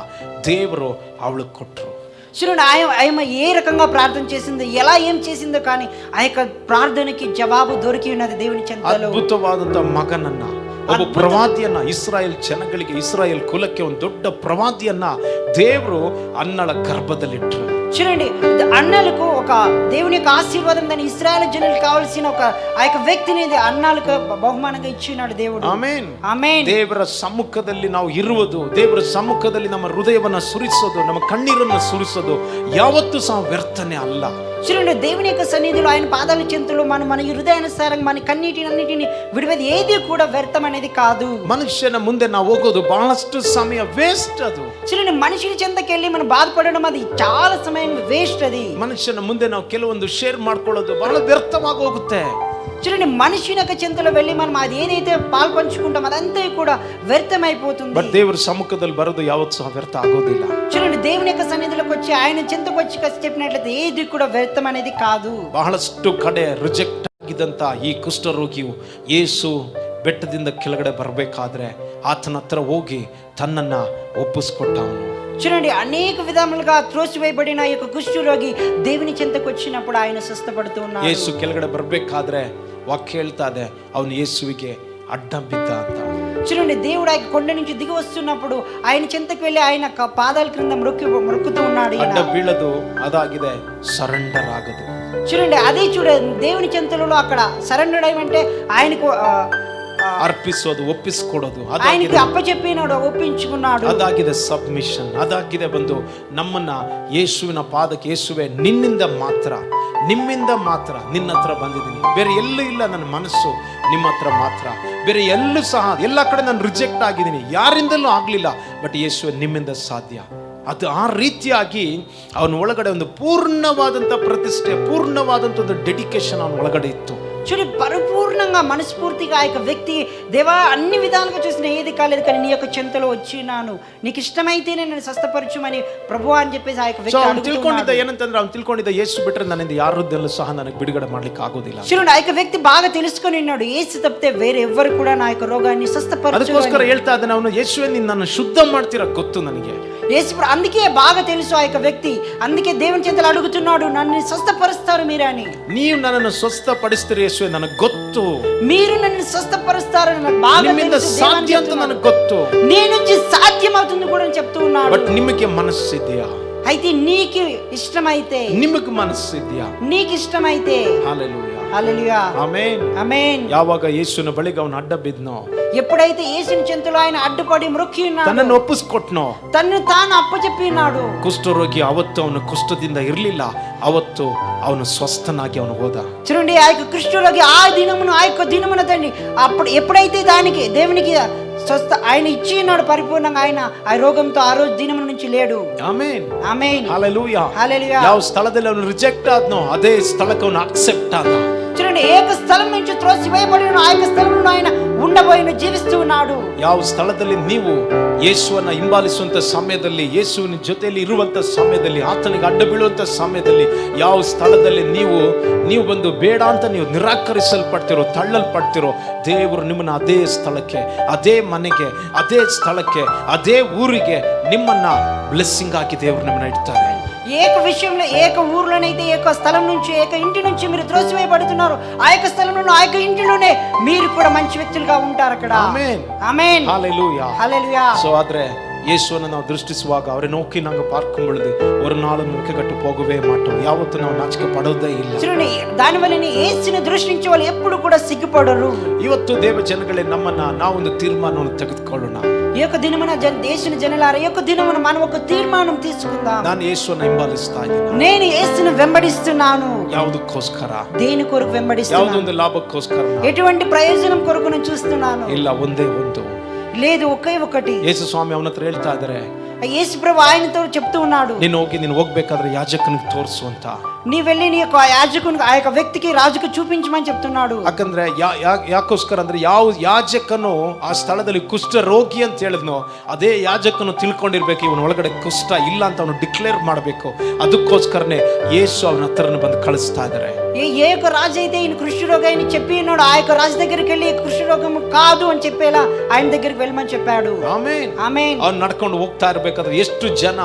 ದೇವರು ಅವಳಿಗೆ ಕೊಟ್ರು. చూడండి, ఆమె ఏ రకంగా ప్రార్థన చేసిందో, ఎలా ఏం చేసిందో, కానీ ఆ యొక్క ప్రార్థనకి జవాబు దొరికి ఉన్నది దేవుని చెంతలో. ಅದ್ಭುತವಾದಂತ ಮಗನನ್ನ, ಒಬ್ಬ ಪ್ರವಾದಿಯನ್ನ, ಇಸ್ರಾಯೇಲ್ ಜನಗಳಿಗೆ, ಇಸ್ರಾಯೇಲ್ ಕುಲಕ್ಕೆ ಒಂದು ದೊಡ್ಡ ಪ್ರವಾದಿಯನ್ನ ದೇವರು ಅನ್ನಳ ಗರ್ಭದಲ್ಲಿಟ್ರು. చూడండి, అన్నలకు ఒక దేవుని యొక్క ఆశీర్వాదం, దాని ఇశ్రాయేలు జనులకు కావాల్సిన ఒక ఆ యొక్క వ్యక్తిని అన్నలకు బహుమానంగా ఇచ్చినాడు దేవుడు. ಆಮೆನ್, ఆమేన్. ದೇವರ ಸಮ್ಮುಖದಲ್ಲಿ ನಾವು ಇರುವುದು, ದೇವರ ಸಮ್ಮುಖದಲ್ಲಿ ನಮ್ಮ ಹೃದಯವನ್ನ ಸುರಿಸೋದು, ನಮ್ಮ ಕಣ್ಣೀರನ್ನ ಸುರಿಸೋದು ಯಾವತ್ತೂ ಸಹ ವ್ಯರ್ಥನೆ ಅಲ್ಲ. చూడండి, దేవుని యొక్క సన్నిధిలో ఆయన పాదాల చెంతలో మన హృదయానుసారంగా మన కన్నీటినన్నిటిని విడివేది ఏది కూడా వ్యర్థం అనేది కాదు. ಮನುಷ್ಯನ ಮುಂದೆ ನಾವು ಹೋಗೋದು ಬಹಳಷ್ಟು ಸಮಯ ವೇಸ್ಟ್. ಅದು చూడండి, మనిషి చెంతకి వెళ్ళి మనం బాధపడడం అది చాలా సమయం వేస్ట్. అది ಮನುಷ್ಯನ ಮುಂದೆ ನಾವು ಕೆಲವೊಂದು ಶೇರ್ ಮಾಡ್ಕೊಳ್ಳೋದು ಬಹಳ ವ್ಯರ್ಥವಾಗಿ ಹೋಗುತ್ತೆ. చూడండి, మనిషి యొక్క చెంతలో వెళ్ళి మనం అది ఏదైతే పాలు పంచుకుంటాం అదంతా కూడా వ్యర్థమైపోతుంది. ಬಟ್ ದೇವರ ಸಮ್ಮುಖದಲ್ಲಿ ಬರೋದು ಯಾವತ್ತೂ ಸಹ ವ್ಯರ್ಥ ಆಗೋದಿಲ್ಲ. చూడండి, దేవుని యొక్క సన్నిధిలోకి వచ్చి ఆయన చెంతకు వచ్చి చెప్పినట్లయితే ఏది కూడా వ్యర్థం అనేది కాదు. ಬಹಳಷ್ಟು ಕಡೆ ರಿಜೆಕ್ಟ್ ಆಗಿದ್ದಂತ ಈ ಕುಷ್ಠರೋಗಿಯು ಯೇಸು ಬೆಟ್ಟದಿಂದ ಕೆಳಗಡೆ ಬರಬೇಕಾದ್ರೆ ಆತನ ಹತ್ರ ಹೋಗಿ ತನ್ನನ್ನ ಒಪ್ಪಿಸ್ಕೊಟ್ಟವನು. చూడండి, అనేక విధములుగా త్రోసివేయబడిన ఈ యొక్క కుష్ఠరోగి దేవుని చెంతకు వచ్చినప్పుడు ఆయన స్వస్థపడుతూ ఉన్నాడు. ಯೇಸು ಕೆಳಗಡೆ ಬರಬೇಕಾದ್ರೆ ವಾಕ್ಯ ಹೇಳ್ತಾ ಇದೆ, ಅವನು ಯೇಸುವಿಗೆ ಅಡ್ಡ ಬಿದ್ದ ಅಂತ. చూడండి, దేవుడు ఆయన కొండ నుంచి దిగి వస్తున్నప్పుడు ఆయన చెంతకు వెళ్ళి ఆయన పాదాల క్రింద మొక్కుతూ ఉన్నాడు. ಅಡ್ಡ ಬೀಳದು ಅದಾಗಿದೆ, ಸರೆಂಡರ್ ಆಗದು. చూడండి, అదే చూడండి, దేవుని చెంతలలో అక్కడ సరెండర్ అయ్యంటే ఆయనకు ಅರ್ಪಿಸೋದು, ಒಪ್ಪಿಸ್ಕೊಡೋದು, ఆయనకి ಅಪ್ಪచెప్పినాడు, ಒಪ್ಪಿಂచుకున్నాడు. ಅದಾಗಿದೆ ಸಬ್ಮಿಷನ್. ಅದಾಗಿದೆ ಬಂದು ನಮ್ಮನ್ನ ಯೇಸುವಿನ ಪಾದಕ್ಕೆ, ಯೇಸುವೆ ನಿನ್ನಿಂದ ಮಾತ್ರ, ನಿಮ್ಮಿಂದ ಮಾತ್ರ ನಿನ್ನ ಹತ್ರ ಬಂದಿದ್ದೀನಿ, ಬೇರೆ ಎಲ್ಲೂ ಇಲ್ಲ, ನನ್ನ ಮನಸ್ಸು ನಿಮ್ಮ ಹತ್ರ ಮಾತ್ರ, ಬೇರೆ ಎಲ್ಲೂ ಸಹ ಎಲ್ಲ ಕಡೆ ನಾನು ರಿಜೆಕ್ಟ್ ಆಗಿದ್ದೀನಿ, ಯಾರಿಂದಲೂ ಆಗ್ಲಿಲ್ಲ, ಬಟ್ ಯೇಸುವೆ ನಿಮ್ಮಿಂದ ಸಾಧ್ಯ. ಅದು ಆ ರೀತಿಯಾಗಿ ಅವನ ಒಳಗಡೆ ಒಂದು ಪೂರ್ಣವಾದಂಥ ಪ್ರತಿಷ್ಠೆ, ಪೂರ್ಣವಾದಂಥ ಒಂದು ಡೆಡಿಕೇಶನ್ ಅವನ ಒಳಗಡೆ ಇತ್ತು. చూడండి, పరిపూర్ణంగా మనస్ఫూర్తిగా ఆ యొక్క వ్యక్తి, దేవా అన్ని విధాలుగా చూసిన ఏది కాలేదు, కానీ నీ యొక్క చెంతలో వచ్చినాను, నీకు ఇష్టమైతేనే నేను స్వస్థపరచుమని ప్రభువా అని చెప్పేసి ఆ యొక్క ಸೊ వ్యక్తి ಅವ್ನು ತಿಳ್ಕೊಂಡಿದ್ದ అడుగుతున్నాడు. ಏನಂತಂದ್ರೆ ಅವ್ನು ತಿಳ್ಕೊಂಡಿದ್ದ ಯೇಸು ಬಿಟ್ರೆ ನನ್ನಿಂದ ಯಾರದ್ದಲ್ಲೂ ಸಹ ನನಗೆ ಬಿಡುಗಡೆ ಮಾಡ್ಲಿಕ್ಕೆ ಆಗೋದಿಲ್ಲ. చూడండి, ఆ యొక్క వ్యక్తి బాగా తెలుసుకొని ఉన్నాడు, యేసు తప్పితే వేరే ఎవ్వరు కూడా నా యొక్క రోగాన్ని స్వస్థపరచు. ಅದಕ್ಕೋಸ್ಕರ ಹೇಳ್ತಾ ಇದ್ದಾನೆ ಅವನು, ಯೇಸುವೇ ನೀನು ನನ್ನ ಶುದ್ಧ ಮಾಡ್ತೀರಾ ಗೊತ್ತು ನನಗೆ. యేసు అందుకే బాగా తెలుసు ఆ యొక్క వ్యక్తి, అందుకే దేవుని చేతులు అడుగుతున్నాడు, నన్ను స్వస్థపరుస్తారు మీరు అని. ನೀವು ನನ್ನನ್ನು ಸ್ವಸ್ಥಪಡಿಸ್ತೀರಿ ಯೇಸುವೇ ನನಗೆ ಗೊತ್ತು, మీరు నన్ను స్వస్థపరుస్తారని నాకు బాగా ನಿಮ್ಮಿಂದ తెలుసు, ಸಾಧ್ಯ ಅಂತ ನನಗೆ ಗೊತ್ತು. నీ నుంచి సాధ్యం అవుతుంది కూడా అని చెప్తూ ఉన్నాడు. ಬಟ್ ನಿಮಗೆ ಮನಸ್ಸಿದೆಯಾ? అయితే నీకు ఇష్టమైతే, ನಿಮಗೆ ಮನಸ್ಸಿದೆಯಾ? నీకు ఇష్టమైతే ಹಲ್ಲೆಲೂಯಾ, హల్లెలూయా, ಆಮೆನ್, ఆమేన్. ಯಾವಾಗ ಯೇಸುವಿನ ಬಳಿಗೆ ಅವನು ಅಡ್ಡ ಬಿದ್ನೋ, ఎప్పుడైతే యేసుని చెంతలో ఆయన అడ్డుపడి మ్రొక్కి ఉన్నాడు, ತನ್ನನ್ನು ಒಪ್ಪಿಸ್ಕೊಟ್ನೋ, తన్ను తాను అప్పచెప్పి ఉన్నాడు, ಕುಷ್ಠರೋಗಿ ಅವತ್ತು ಅವನು ಕುಷ್ಠದಿಂದ ಇರಲಿಲ್ಲ, ಅವತ್ತು ಅವನು ಸ್ವಸ್ಥನಾಗಿ ಅವನು ಹೋದ. చూడండి, ఆ యొక్క కృష్ణుడికి ఆ యొక్క దినమున తండ్రి అప్పుడు ఎప్పుడైతే దానికి దేవునికి స్వస్థ ఆయన ఇచ్చి ఉన్నాడు పరిపూర్ణంగా, ఆయన ఆ రోగంతో ఆ రోజు దినమున నుంచి లేడు. ಆಮೆನ್, ఆమేన్, ಹಲ್ಲೆಲೂಯಾ, హల్లెలూయా. ಯಾವ ಸ್ಥಳದಲ್ಲಿ ಅವನು ರಿಜೆಕ್ಟ್ ಆದ್ನೋ ಅದೇ ಸ್ಥಳಕ್ಕೆ ಅವನು ಅಕ್ಸೆಪ್ಟ್ ಆದ. చూడండి, ఏక స్థలం నుంచి త్రోసివేయబడి ఉన్న ఆ యొక్క స్థలంలో ఆయన ఉండబోయిన జీవిస్తూ ఉన్నాడు. ಯಾವ ಸ್ಥಳದಲ್ಲಿ ನೀವು ಯೇಸುವನ್ನ ಹಿಂಬಾಲಿಸುವಂತ ಸಮಯದಲ್ಲಿ, ಯೇಸುವಿನ ಜೊತೆಯಲ್ಲಿ ಇರುವಂತ ಸಮಯದಲ್ಲಿ, ಆತನಿಗೆ ಅಡ್ಡ ಬೀಳುವಂತ ಸಮಯದಲ್ಲಿ, ಯಾವ ಸ್ಥಳದಲ್ಲಿ ನೀವು ಬಂದು ಬೇಡ ಅಂತ ನೀವು ನಿರಾಕರಿಸಲ್ಪಡ್ತಿರೋ, ತಳ್ಳಲ್ಪಡ್ತಿರೋ, ದೇವರು ನಿಮ್ಮನ್ನ ಅದೇ ಸ್ಥಳಕ್ಕೆ, ಅದೇ ಮನೆಗೆ, ಅದೇ ಸ್ಥಳಕ್ಕೆ, ಅದೇ ಊರಿಗೆ ನಿಮ್ಮನ್ನ ಬ್ಲೆಸ್ಸಿಂಗ್ ಹಾಕಿ ದೇವರು ನಿಮ್ಮನ್ನ ಇಡ್ತಾರೆ. ఏక విషయంలో, ఏక ఊర్లోనైతే, ఏక స్థలం నుంచి, ఏక ఇంటి నుంచి మీరు త్రోసివేయబడుతున్నారు, ఆ యొక్క స్థలంలో, ఆ యొక్క ఇంటిలోనే మీరు కూడా మంచి వ్యక్తులుగా ఉంటారు అక్కడ. ಆಮೆನ್, ఆమేన్, ಹಲ್ಲೆಲೂಯಾ, హల్లెలూయా. ಸೊ ಆದ್ರೆ ಯೇಸುವನ್ನು ನಾವು ದೃಷ್ಟಿಸುವಾಗ ಅವரை ನೋಕಿ ನಾವು ಪಾರ್க்கும் பொழுது ஒரு நாளும் ಮುಖಗಟ್ಟು ಹೋಗவே ಮಾಟೋம், ಯಾವತ್ತೂ ನಾವು ನಾಚಿಕೆ ಪಡೋದೇ ಇಲ್ಲ. చూడండి, దానివల్లనే యేసుని దృష్టించే వాళ్ళు ఎప్పుడు కూడా సిగ్గుపడరు. ಇವತ್ತು ದೇವ ಜನಗಳೇ, ನಮ್ಮನ್ನ ನಾವೊಂದು ತೀರ್ಮಾನವನ್ನು ತೆಗೆದುಕೊಳ್ಳೋಣ. ఈ యొక్క దినమున దేశన జనులారా, ఈ యొక్క దినమున మనం ఒక తీర్మానం తీసుకుందాం. ನಾನು ಯೇಸುವನ್ನು ಹಿಂಬಾಲಿಸ್ತಾ ಇದ್ದೀನಿ. నేను యేసుని వెంబడిస్తున్నాను. ಯಾವುದಕ್ಕೋಸ್ಕರ? దేని కొరకు వెంబడిస్తున్నాను? ಯಾವುದೊಂದು ಲಾಭಕ್ಕೋಸ್ಕರ? ఎటువంటి ప్రయోజనం కొరకు నేను చూస్తున్నాను? ಇಲ್ಲ, ಒಂದೇ ಒಂದು. లేదు, ఒకే ఒకటి. ಯೇಸು ಸ್ವಾಮಿ ಅವನ ಹತ್ರ ಹೇಳ್ತಾ ಇದ್ದಾರೆ, యేసు ప్రభు ఆయనతో చెప్తూ ఉన్నాడు, ನೀನು ಹೋಗ್ಬೇಕಾದ್ರೆ ಯಾಜಕನಿಗೆ ತೋರಿಸು ಅಂತ. నీ వెళ్ళి నీ యొక్క యాజకునికి, ఆ యొక్క వ్యక్తికి, రాజుకు చూపించమని చెప్తున్నాడు. ಯಾಕಂದ್ರೆ ಯಾಕೋಸ್ಕರ ಅಂದ್ರೆ, ಯಾವ ಯಾಜಕನು ಆ ಸ್ಥಳದಲ್ಲಿ ಕುಷ್ಠ ರೋಗಿ ಅಂತ ಹೇಳಿದ್ನೋ ಅದೇ ಯಾಜಕನು ತಿಳ್ಕೊಂಡಿರ್ಬೇಕು ಇವನ ಒಳಗಡೆ ಕುಷ್ಠ ಇಲ್ಲ ಅಂತ ಅವನು ಡಿಕ್ಲೇರ್ ಮಾಡಬೇಕು. ಅದಕ್ಕೋಸ್ಕರನೇ ಯೇಸು ಅವನ ಹತ್ರನ ಬಂದು ಕಳಿಸ್ತಾ ಇದ್ದಾರೆ. ఏ యొక్క రాజు అయితే ఈయన కృష్ణరోగి అని చెప్పి ఉన్నాడు, ఆ యొక్క రాజు దగ్గరికి వెళ్ళి కృష్ణరోగం కాదు అని చెప్పేలా ఆయన దగ్గరికి వెళ్ళమని చెప్పాడు. ಆಮೆನ್, ఆమేన్. ಅವ್ನು ನಡ್ಕೊಂಡು ಹೋಗ್ತಾ ಇರ್ಬೇಕಾದ್ರೆ ಎಷ್ಟು ಜನ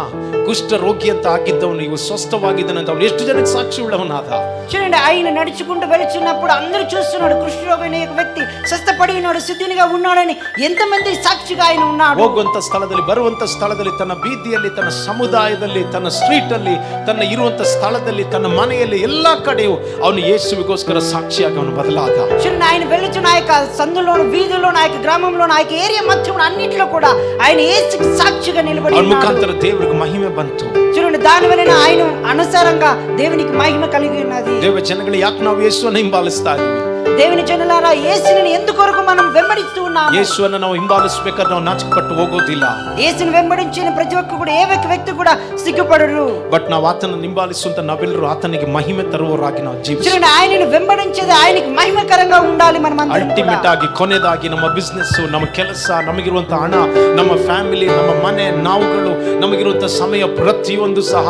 ಕುಷ್ಠ ರೋಗಿ ಅಂತ ಆಗಿದ್ದವನು ಇವು ಸ್ವಸ್ಥವಾಗಿದ್ದಾನಂತ ಅವನು ಎಷ್ಟು ಜನಕ್ಕೆ ಸಾಕ್ಷಿ ಉಳ್ಳವನಾದ. చూడండి, ఆయన నడుచుకుంటూ వెళుచున్నప్పుడు అందరూ చూస్తున్నాడు, కృష్ణరోగి అనే ఒక వ్యక్తి స్వస్థపడి ఉన్నాడు, శుద్ధినిగా ఉన్నాడని ఎంతమంది సాక్షిగా ఆయన ఉన్నాడు. ಹೋಗುವಂತ ಸ್ಥಳದಲ್ಲಿ, ಬರುವಂತ ಸ್ಥಳದಲ್ಲಿ, ತನ್ನ ಬೀದಿಯಲ್ಲಿ, ತನ್ನ ಸಮುದಾಯದಲ್ಲಿ, ತನ್ನ ಸ್ಟ್ರೀಟ್ ಅಲ್ಲಿ, ತನ್ನ ಇರುವಂತ ಸ್ಥಳದಲ್ಲಿ, ತನ್ನ ಮನೆಯಲ್ಲಿ, ಎಲ್ಲಾ ಕಡೆಯೂ ಅವನು ಯೇಸುವಿಗೋಸ್ಕರ ಸಾಕ್ಷಿಯಾಗಿ ಅವನು ಬದಲಾದ. చూడండి, ఆయన వెళ్ళుచున్న ఆ యొక్క సందులోను, వీధుల్లోను, ఆ యొక్క గ్రామంలోను, ఆ యొక్క ఏరియా మొత్తం అన్నిట్లో కూడా ఆయన యేసుకి సాక్షిగా నిలబడి ಅವನ ఉన్నాడు. ಮುಖಾಂತರ ದೇವರಿಗೆ ಮಹಿಮೆ ಬಂತು. చూడండి, దాని వలన ఆయన అనుసారంగా దేవునికి మహిమ కలిగి ఉన్నది. ದೇವ ಜನಗಳು, ಯಾಕೆ ನಾವು ಯೇಸುವನ್ನು ಹಿಂಬಾಲಿಸ್ತಾ ಇದೀವಿ? దేవుని జనులారా, యేసుని ఎందుకొరకు మనం వెంబడిస్తూ ఉన్నాము? ಯೇಸುವನ್ನು ನಾವು ಹಿಂಬಾಲಿಸಬೇಕಾದ್ರೆ ನಾವು ನಾಚಿಕೆಪಟ್ಟು ಹೋಗೋದಿಲ್ಲ. యేసుని వెంబడించిన ప్రతి ఒక్క కూడా, ఏ వ్యక్తి కూడా సిగ్గుపడరు. ಬಟ್ ನಾವು ಆತನ ಹಿಂಬಾಲಿಸುವಂತ ನಾವೆಲ್ಲರೂ ಆತನಿಗೆ ಮಹಿಮೆ ತರುವವರಾಗಿ ನಾವು ಜೀವಿಸಿ, చూడండి, ఆయనను వెంబడించేది ఆయనకి మహిమకరంగా ఉండాలి. మనం ಅಲ್ಟಿಮೇಟ್ ಆಗಿ, ಕೊನೆದಾಗಿ ನಮ್ಮ ಬಿಸ್ನೆಸ್, ನಮ್ಮ ಕೆಲಸ, ನಮಗಿರುವಂತ ಹಣ, ನಮ್ಮ ಫ್ಯಾಮಿಲಿ, ನಮ್ಮ ಮನೆ, ನಾವುಗಳು, ನಮಗಿರುವಂತ ಸಮಯ ಪ್ರತಿಯೊಂದು ಸಹ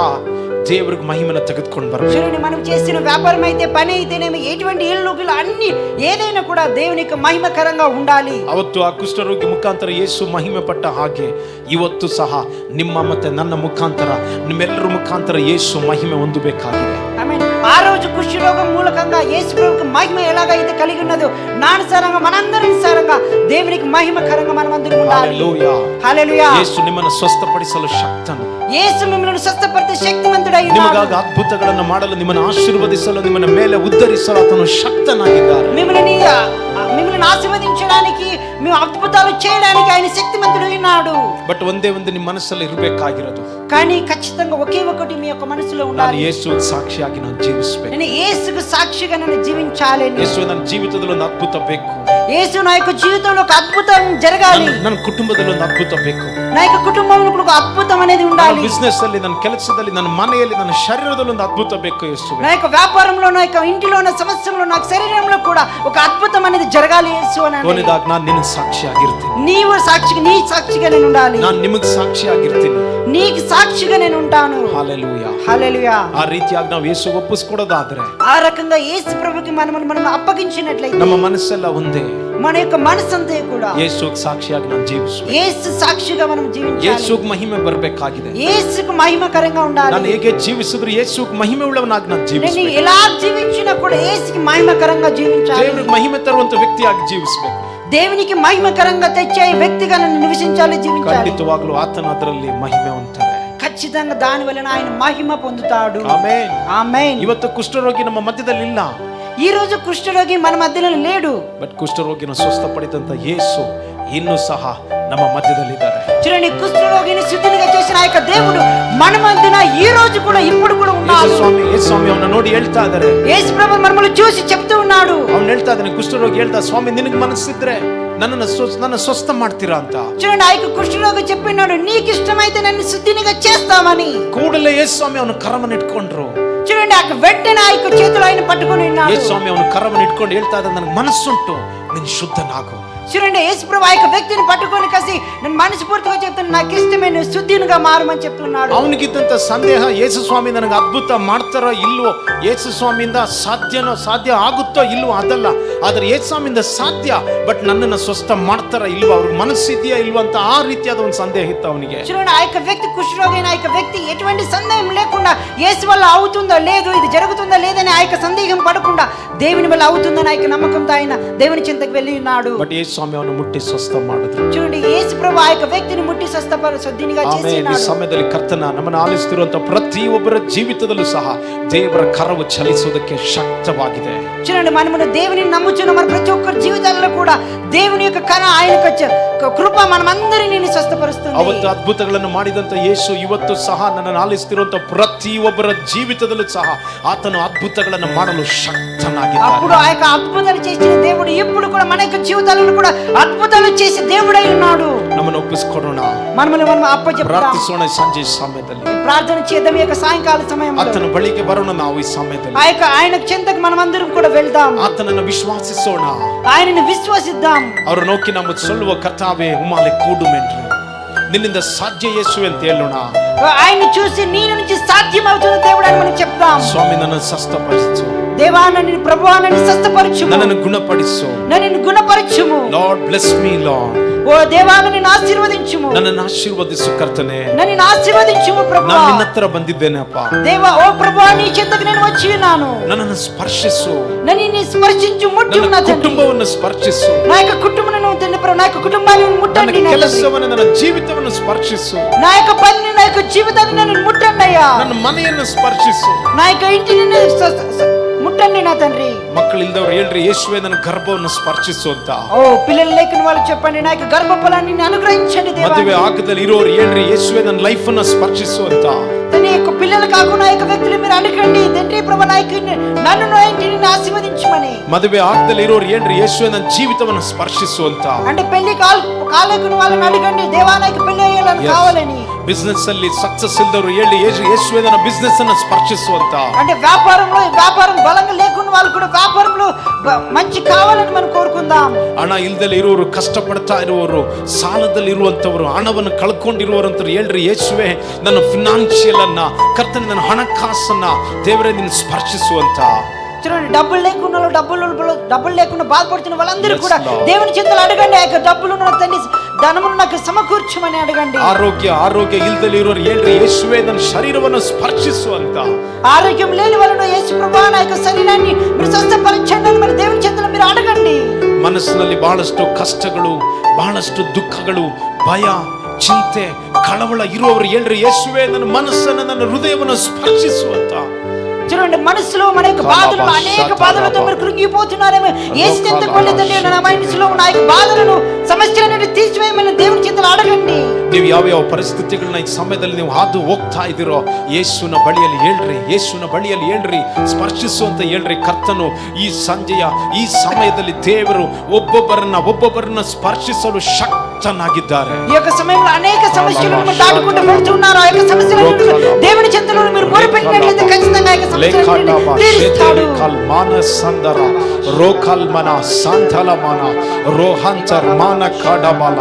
ದೇವರಿಗೆ ಮಹಿಮೆನ ತೆಗೆದುಕೊಂಡು ಬರಬೇಕು. చూడండి, మనం చేసిన వ్యాపారం అయితే, పని అయితేనేమి, ఎటువంటి ఇల్లు అన్ని ఏదైనా కూడా దేవునికి మహిమకరంగా ఉండాలి. ಅವತ್ತು ಆ ಕುಷ್ಠರೋಗಿ ಮುಖಾಂತರ ಯೇಸು ಮಹಿಮೆ ಪಟ್ಟ ಹಾಗೆ ಇವತ್ತು ಸಹ ನಿಮ್ಮ ಮತ್ತೆ ನನ್ನ ಮುಖಾಂತರ, ನಿಮ್ಮೆಲ್ಲರ ಮುಖಾಂತರ ಯೇಸು ಮಹಿಮೆ ಹೊಂದಬೇಕಾಗಿದೆ. ఆమేన్. ఆ రోజు కుష్ఠరోగం మూలకంగా యేసు ప్రభువుకి మహిమ ఎలాగైతే కలిగి ఉన్నదో, నానుసారంగా మనందరి అనుసారంగా దేవునికి మహిమకరంగా మనం అందరం ఉండాలి. హల్లెలూయా, హల్లెలూయా. ಯೇಸು ನಿಮ್ಮನ್ನು ಸ್ವಸ್ಥಪಡಿಸಲು ಶಕ್ತನು. యేసు మిమ్మల్ని స్వస్థపరిచే శక్తిమంతుడై ఉన్నాడు. ನಿಮಗಾಗಿ ಅದ್ಭುತಗಳನ್ನು ಮಾಡಲು, ನಿಮ್ಮನ್ನು ಆಶೀರ್ವದಿಸಲು, ನಿಮ್ಮನ್ನ ಮೇಲೆ ಉದ್ಧರಿಸಲು ಆತನು ಶಕ್ತನಾಗಿದ್ದಾನೆ. మిమ్మల్ని ఆశీర్వదించడానికి, మేము అద్భుతాలు చేయడానికి ఆయన శక్తిమంతుడై ఉన్నాడు. ಬಟ್ ಒಂದೇ ಒಂದು ನಿಮ್ಮ ಮನಸ್ಸಲ್ಲಿ ಇರಬೇಕಾಗಿರೋದು, కానీ ఖచ్చితంగా ఒకే ఒకటి మీ యొక్క మనసులో ನಾನು ఉండాలి. ಯೇಸುವಿಗೆ ಸಾಕ್ಷಿಯಾಗಿ ನಾನು ಜೀವಿಸಬೇಕು. నేను యేసుకు సాక్షిగా నన్ను జీవించాలి. ಯೇಸು ನನ್ನ ಜೀವಿತದಲ್ಲಿ ಒಂದು ಅದ್ಭುತ ಬೇಕು. యేసు నా యొక్క జీవితంలో ఒక అద్భుతం జరగాలి, ನನ್ನ ಕುಟುಂಬದಲ್ಲಿ ಒಂದು ಅದ್ಭುತ ಬೇಕು, నా యొక్క కుటుంబంలో ఒక అద్భుతం అనేది ఉండాలి, ಬಿಸ್ನೆಸ್ ಅಲ್ಲಿ, ನನ್ನ ಕೆಲಸದಲ್ಲಿ, ನನ್ನ ಮನೆಯಲ್ಲಿ, ನನ್ನ ಶರೀರದಲ್ಲಿ ಒಂದು ಅದ್ಭುತ ಬೇಕು ಯೇಸುವೆ. నా యొక్క వ్యాపారంలో, నా యొక్క ఇంటిలో, నా సమస్యలో, నా శరీరంలో కూడా ఒక అద్భుతం అనేది జరగాలి యేసు అని. ಕೊನೆದಾಗ ನಾನು ನಿನಗೆ ಸಾಕ್ಷಿಯಾಗಿರ್ತೀನಿ, నీవు సాక్షిగా, నీ సాక్షిగా నేను ఉండాలి, ನಾನು ನಿಮಗೆ ಸಾಕ್ಷಿಯಾಗಿರ್ತೀನಿ. నీకు సాక్షిగా నేను ఉంటాను. ಹಲ್ಲೆಲೂಯಾ, హల్లెలూయా. ಆ ರೀತಿಯಾಗಿ ನಾವು ಯೇಸು ಒಪ್ಪಿಸ್ಕೊಡೋದಾದ್ರೆ, ఆ రకంగా యేసు ప్రభుకి మనం అప్పగించినట్లయితే ನಮ್ಮ ಮನಸ್ಸೆಲ್ಲ ಒಂದೇ, మన యొక్క మనసంతే కూడా ಯೇಸುಗೆ ಸಾಕ್ಷಿಯಾಗಿ ನಾನು ಜೀವಿಸಬೇಕು. యేసు సాక్షిగా మనం జీవించాలి. ಯೇಸುಗೆ ಮಹಿಮೆ ಬರಬೇಕಾಗಿದೆ. యేసుకు మహిమకరంగా ఉండాలి. ನಾನು ಹೇಗೆ ಜೀವಿಸಿದ್ರು ಯೇಸುಗೆ ಮಹಿಮೆ ಉಳ್ಳವನಾಗಿ ನಾನು నేను ಜೀವಿಸಬೇಕು. ఎలా జీవించినా కూడా యేసుకి మహిమకరంగా జీవించాలి. ದೇವರಿಗೆ ಮಹಿಮೆ ತರುವಂತ ವ್ಯಕ್ತಿಯಾಗಿ ಜೀವಿಸಬೇಕು. దేవునికి మహిమకరంగా తెచ్చే వ్యక్తిగా నన్ను నివసించాలి, జీవించాలి. ಖಂಡಿತವಾಗ್ಲೂ ಆತನ ಅದರಲ್ಲಿ ಮಹಿಮೆ ಹೊಂದ್ತಾರೆ. ఖచ్చితంగా దాని వలన ఆయన మహిమ పొందుతాడు. ಆಮೆನ್. ఆమేన్. ಇವತ್ತು ಕುಷ್ಠರೋಗಿ ನಮ್ಮ ಮಧ್ಯದಲ್ಲಿ ಇಲ್ಲ, ఈ రోజు కుష్ఠరోగి మన మధ్యలో లేడు, ಬಟ್ ಕುಷ್ಠರೋಗಿನ ಸ್ವಸ್ಥಪಡಿದಂತ ಯೇಸು ಇನ್ನೂ ಸಹ ನಮ್ಮ ಮಧ್ಯದಲ್ಲಿದ್ದಾರೆ. చూడండి, కుష్ఠరోగిని శుద్ధిగా చేసిన ఆ యొక్క దేవుడు మన మధ్యన ఈ రోజు కూడా ఇప్పుడు కూడా ఉన్నాడు. ಯೇಸು ಸ್ವಾಮಿ ಅವನ್ನ ನೋಡಿ ಹೇಳ್ತಾ ಇದ್ದಾರೆ, యేసు ప్రభు మనల్ని చూసి చెప్తూ ఉన్నాడు. ಅವ್ನು ಹೇಳ್ತಾ ಇದ್ದಾನೆ, ಕುಷ್ಠರೋಗಿ ಹೇಳ್ತಾ, ಸ್ವಾಮಿ ನಿನಗೆ ಮನಸ್ಸಿದ್ರೆ ನನ್ನ ಸ್ವಸ್ಥ ಮಾಡ್ತೀರಾ ಅಂತ. చూడండి, ఆ యొక్క కుష్ఠరోగి చెప్పినాడు, నీకు ఇష్టమైతే నన్ను శుద్ధినిగా చేస్తామని. ಕೂಡಲೇ ಯೇಸು ಸ್ವಾಮಿ ಅವನ ಕರವನ್ನು ಇಟ್ಕೊಂಡ್ರು. చూడండి, ఆ వెంటనే ఆ యొక్క చేతులు ఆయన పట్టుకొని ఉన్నాడు. ಯೇಸು ಸ್ವಾಮಿ ಅವನ ಕರವನ್ನು ಇಟ್ಕೊಂಡು ಹೇಳ್ತಾ ಇದ್ದ, ನನಗೆ ಮನಸ್ಸುಂಟು, ನೀನು ಶುದ್ಧನಾಗು. చూడండి, యేసు ప్రభు ఆ యొక్క వ్యక్తిని పట్టుకొని కసి నేను మనస్ఫూర్తిగా చెప్తాను, నాకు ఇష్టమే, నువ్వు శుద్ధినిగా మారమని చెప్తున్నాడు. ಅವನಿಗಿದ್ದಂತ ಸಂದೇಹ, ಯೇಸು ಸ್ವಾಮಿ ನನಗೆ ಅದ್ಭುತ ಮಾಡ್ತಾರೋ ಇಲ್ವೋ, ಯೇಸು ಸ್ವಾಮಿಯಿಂದ ಸಾಧ್ಯ ಆಗುತ್ತೋ ಇಲ್ವೋ ಅದಲ್ಲ, ಆದ್ರೆ ಯೇಸು ಸ್ವಾಮಿಯಿಂದ ಸಾಧ್ಯ, ಬಟ್ ನನ್ನನ್ನು ಸ್ವಸ್ಥ ಮಾಡ್ತಾರ ಇಲ್ವೋ, ಅವ್ರಿಗೆ ಮನಸ್ಸಿದೆಯಾ ಇಲ್ವೋ ಅಂತ ಆ ರೀತಿಯಾದ ಒಂದು ಸಂದೇಹ ಇತ್ತು ಅವನಿಗೆ. చూడండి, ఆ యొక్క వ్యక్తి కుష్ఠరోగి అయిన ఆ యొక్క వ్యక్తి ఎటువంటి సందేహం లేకుండా యేసు వల్ల అవుతుందో లేదు, ఇది జరుగుతుందో లేదని ఆ యొక్క సందేహం పడకుండా దేవుని వల్ల అవుతుందని ఆ యొక్క నమ్మకంతో ఆయన దేవుని చింతకు వెళ్ళి ఉన్నాడు. ಬಟ್ ಯೇಸು ಸ್ವಾಮಿ ಅವನು ಮುಟ್ಟಿ ಸ್ವಸ್ಥ ಮಾಡಿದ್ರು. చూడండి, యేసు ప్రభు ఆ యొక్క వ్యక్తిని ముట్టి శుద్ధినిగా ಆಮೇಲೆ ಈ చేసినాడు. ಸಮಯದಲ್ಲಿ ಕರ್ತನ ನಮ್ಮನ್ನು ಆಲಿಸುತ್ತಿರುವಂತ ಪ್ರತಿಯೊಬ್ಬರ ಜೀವಿತದಲ್ಲೂ ಸಹ ದೇವರ ಕರವು ಚಲಿಸುವುದಕ್ಕೆ ಶಕ್ತವಾಗಿದೆ. చూడండి, మనము దేవుని నమ్ముచున్న మన ప్రతి ఒక్కరి జీవితాల్లో కూడా దేవుని యొక్క కర, ఆయన యొక్క కృప మనమందరినీ స్వస్థపరుస్తుంది. ಅವತ್ತು ಅದ್ಭುತಗಳನ್ನು ಮಾಡಿದಂತ ಯೇಸು ಇವತ್ತು ಸಹ ನನ್ನನ್ನು ಆಲಿಸುತ್ತಿರುವಂತ ಪ್ರತಿಯೊಬ್ಬರ ಜೀವಿತದಲ್ಲೂ ಸಹ ಆತನು ಅದ್ಭುತಗಳನ್ನು ಮಾಡಲು ಶಕ್ತನಾಗಿದ್ದಾನೆ. అప్పుడు ఆ యొక్క అద్భుతాలు చేసిన దేవుడు ఇప్పుడు కూడా మన యొక్క జీవితాలను కూడా అద్భుతాలు చేసే దేవుడై ఉన్నాడు. ನಮ್ಮನ್ನು ಒಪ್ಪಿಸಿಕೊಡೋಣ, మనం అప్పచెప్పాం, ಪ್ರಾರ್ಥಿಸೋಣ. ಸಂಜೆ ಸಮಯದಲ್ಲಿ ప్రార్థన చేద్దాం. ఈ యొక్క సాయంకాల సమయంలో ಆತನ ಬಳಿಗೆ ಬರೋಣ. ನಾವು ಈ ಸಮಯದಲ್ಲಿ ఆ యొక్క ఆయన చెంతకు మనమందరం కూడా వెళ్దాం, ಆತನನ್ನು ವಿಶ್ವಾಸಿಸೋಣ, ఆయనను విశ్వసిద్దాం. ಅವರು ನೋಕಿ ನಮ್ಮ ಸೊಲ್ಲುವ ಕರ್ತಾವೇ ಉಮಾಲೆ ಕೂಡುಮೆಂಟ್ರಿ, ನಿನ್ನಿಂದ ಸಾಧ್ಯ ಯೇಸುವೆ ಅಂತ ಹೇಳೋಣ. ఆయన్ని చూసి నీ నుంచి సాధ్యం అవుతుంది దేవుడు అని మనం చెప్తాం. ಸ್ವಾಮಿ ನನ್ನನ್ನು ಸ್ವಸ್ಥಪಡಿಸು, దేవా నన్ను, ప్రభువా నన్ను స్వస్థపరచుము, ನನ್ನನ್ನು ಗುಣಪಡಿಸು. నన్ను గుణపరచుము. ಲಾರ್ಡ್ ಬ್ಲೆಸ್ ಮೀ ಲಾರ್ಡ್, ఓ దేవా నన్ను ఆశీర్వదించుము, ನನ್ನನ್ನು ಆಶೀರ್ವದಿಸು ಕರ್ತನೆ. నన్ను ఆశీర్వదించుము ప్రభువా. ನಾನು ನಿನ್ನ ಹತ್ರ ಬಂದಿದ್ದೇನೆ ಅಪ್ಪ. దేవా, ఓ ప్రభువా, నీ చెంతకు నేను వచ్చి ఉన్నాను, ನನ್ನನ್ನು ಸ್ಪರ್ಶಿಸು, నన్ను స్పర్శించు, ముట్టు ನನ್ನ నా తండ్రి. ಕುಟುಂಬವನ್ನು ಸ್ಪರ್ಶಿಸು, నా యొక్క కుటుంబాన్ని తండ్రి ప్రభు, నా యొక్క కుటుంబాన్ని ನನ್ನ ముట్టండి నా తండ్రి. ಕೆಲಸವನ್ನು, ನನ್ನ ಜೀವಿತವನ್ನು ಸ್ಪರ್ಶಿಸು, నా యొక్క పనిని, నా యొక్క జీవితాన్ని నన్ను ముట్టండి అయ్యా. ನನ್ನ ಮನೆಯನ್ನು ಸ್ಪರ್ಶಿಸು, నా యొక్క ఇంటిని ముట్టండి నా తండ్రి. ಮಕ್ಕಳಿಲ್ದವ್ರು ಹೇಳ್ರಿ, ಯೇಸುವೆ ನನ್ನ ಗರ್ಭವನ್ನು ಸ್ಪರ್ಶಿಸು ಅಂತ. ఓ పిల్లలు లేకున్న వాళ్ళు చెప్పండి, నా యొక్క గర్భఫలాన్ని అనుగ్రహించండి దేవా. ಮದುವೆ ಆಗದಲ್ಲಿ ಇರೋರು ಹೇಳ್ರಿ, ಯೇಸುವೆ ನನ್ನ ಲೈಫ್ ಅನ್ನ ಸ್ಪರ್ಶಿಸು ಅಂತ. తన యొక్క పిల్లలు కాకుండా యొక్క వ్యక్తులు మీరు అడగండి, తండ్రి ప్రభు, నా యొక్క నన్ను, నా ఇంటిని ఆశీర్వదించమని. ಮದುವೆ ಆಗದಲ್ಲಿ ಇರೋರು ಹೇಳ್ರಿ, ಯೇಸುವೆ ನನ್ನ ಜೀವಿತವನ್ನು ಸ್ಪರ್ಶಿಸು ಅಂತ. అంటే పెళ్లి కాలేకున్న వాళ్ళని అడగండి, దేవా నాకు పెళ్లి అయ్యాలని కావాలని. ಬಿಸ್ನೆಸ್ ಅಲ್ಲಿ ಸಕ್ಸಸ್ ಇಲ್ದವರು ಹೇಳಿ, ಯೇಸುವೆ ನನ್ನ ಬಿಸ್ನೆಸ್ ಅನ್ನ ಸ್ಪರ್ಶಿಸು ಅಂತ. అంటే వ్యాపారం బలంగా లేకున్న వాళ్ళు కూడా వ్యాపారంలో మంచి కావాలని మనం కోరుకుందాం. ಹಣ ಇಲ್ದಲ್ಲಿ ಇರುವವರು, ಕಷ್ಟಪಡ್ತಾ ಇರುವವರು, ಸಾಲದಲ್ಲಿ ಇರುವಂತವರು, ಹಣವನ್ನು ಕಳ್ಕೊಂಡಿರುವವರಂತ ಹೇಳ್ರಿ, ಯೇಸುವೆ ನನ್ನ ಫಿನಾನ್ಷಿಯಲ್ ಅನ್ನ, ಕರ್ತನ ನನ್ನ ಹಣಕಾಸನ್ನ ದೇವರೇ ನಿನ್ನ ಸ್ಪರ್ಶಿಸು ಅಂತ. చూడండి, డబ్బులు లేకుండా డబ్బులు లేకుండా బాధపడుతున్న వాళ్ళందరూ కూడా దేవుని చింతలు అడగండి, ఆ యొక్క డబ్బులు తండ్రి ధనమును నాకు సమకూర్చమని అడగండి. ಆರೋಗ್ಯ ಇಲ್ದಲ್ಲಿ ಇರೋರು ಹೇಳ್ರಿ, ಯೇಸುವೆ ನನ್ನ ಶರೀರವನ್ನು ಸ್ಪರ್ಶಿಸು ಅಂತ. ఆరోగ్యం లేని వాళ్ళను యేసు ప్రభువా నా యొక్క శరీరాన్ని మీరు స్వస్థపరచండి అని మరి దేవుని చింతలు మీరు అడగండి. ಮನಸ್ಸಿನಲ್ಲಿ ಬಹಳಷ್ಟು ಕಷ್ಟಗಳು, ಬಹಳಷ್ಟು ದುಃಖಗಳು, ಭಯ, ಚಿಂತೆ, ಕಳವಳ ಇರುವವರು ಹೇಳ್ರಿ, ಯೇಸುವೆ ನನ್ನ ಮನಸ್ಸನ್ನು, ನನ್ನ ಹೃದಯವನ್ನು ಸ್ಪರ್ಶಿಸು ಅಂತ. చూడండి, మనసులో మన యొక్క బాధలు, అనేక బాధలతో మీరు కృంగిపోతున్నారేమో. యేసు చెంతకు వెళ్ళి తండ్రి నా మనసులో ఉన్న ఆ బాధలను, ಸಮಸ್ಯೆಯನ್ನು ತೀರ್ಸುವೆಯೆಂದು ದೇವರ ಚಿತ್ತದಲ್ಲಿ ಅಡಗಂಡಿ. ನೀವು ಯಾವ ಪರಿಸ್ಥಿತಿಗಳನ್ನ ಈ ಸಮಯದಲ್ಲಿ ನೀವು ಹಾದು ಹೋಗ್ತಾ ಇದ್ದೀರೋ, ಯೇಸುವಿನ ಬಳಿಯಲ್ಲಿ ಹೇಳ್ರಿ, ಯೇಸುವಿನ ಬಳಿಯಲ್ಲಿ ಹೇಳ್ರಿ, ಸ್ಪರ್ಶಿಸು ಅಂತ ಹೇಳ್ರಿ. ಕರ್ತನು ಈ ಸಂಜೆಯ ಈ ಸಮಯದಲ್ಲಿ ದೇವರು ಒಬ್ಬೊಬ್ಬರನ್ನ ಸ್ಪರ್ಶಿಸಲು ಶಕ್ತನಾಗಿದ್ದಾರೆ. ಈ యొక్క సమయంలో అనేక సమస్యలను దాటుకుంటూ వెళ్తున్నారు. ఆ యొక్క సమస్యలను దేవుని చెంతలో మీరు మొరపెట్టినట్లయితే ఖచ్చితంగా ఆ యొక్క సమస్యలను తీరుస్తాడు. మానసందర రోకల్ మన సంతల మన ರೋಹಾಂಚರ್ ಮಾನ ಕಾಡಬಾಲ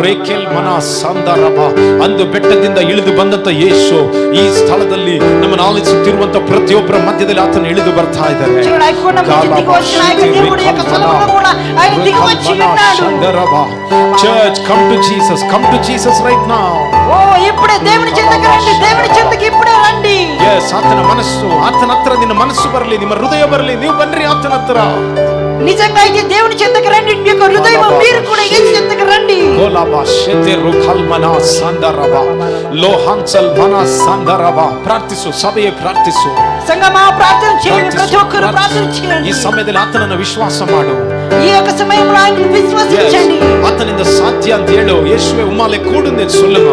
ರೇಕೆಲ್ ಮನ ಸಂದರಬ. ಅಂದು ಬೆಟ್ಟದಿಂದ ಇಳಿದು ಬಂದಂತ ಯೇಸು ಈ ಸ್ಥಳದಲ್ಲಿ ನಮ್ಮನ್ನು ಆಲಿಸುತ್ತಿರುವಂತ ಪ್ರತಿಯೊಬ್ಬರ ಮಧ್ಯದಲ್ಲಿ ಆತನ ಇಳಿದು ಬರ್ತಾ ಇದ್ದಾರೆ. Church, come to Jesus, come to Jesus right now. Oh ಇప్పుడే దేవుని చెంతకి రండి, దేవుని చెంతకి ఇప్పుడే రండి. yes, ಆತನ ಮನಸ್ಸು, ಆತನ ಹತ್ರ ನಿನ್ನ ಮನಸ್ಸು ಬರಲಿ, ನಿಮ್ಮ ಹೃದಯ ಬರಲಿ. ನೀವು ಬನ್ರಿ ಆತನ ಹತ್ರ. నిజంగా అయితే దేవుని చెంతకి రండి, మీ యొక్క హృదయం మీరు కూడా యేసు చెంతకి రండి. కోలాబా షెతెరు కల్మనా సందరబా లోహాంచల్ మనా సందరబా. ప్రార్థಿಸು, ಸಭೆಯೇ ಪ್ರಾರ್ಥಿಸು, సంఘమా ప్రార్థన చేయండి, ప్రతి ఒక్కరు ప్రార్థన చేయండి. ಈ ಸಮಯದಲ್ಲಿ ಆತನನ್ನು ವಿಶ್ವಾಸ ಮಾಡು. ಈ యొక్క సమయంలో ఆయనను విశ్వసించండి. ಆತನಿಂದ ಸಾಧ್ಯ ಅಂತ ಹೇಳು. ಯೇಸುವೆ ಉಮ್ಮಾಲೆ ಕೂಡು ಎಂದು சொல்லுங்க.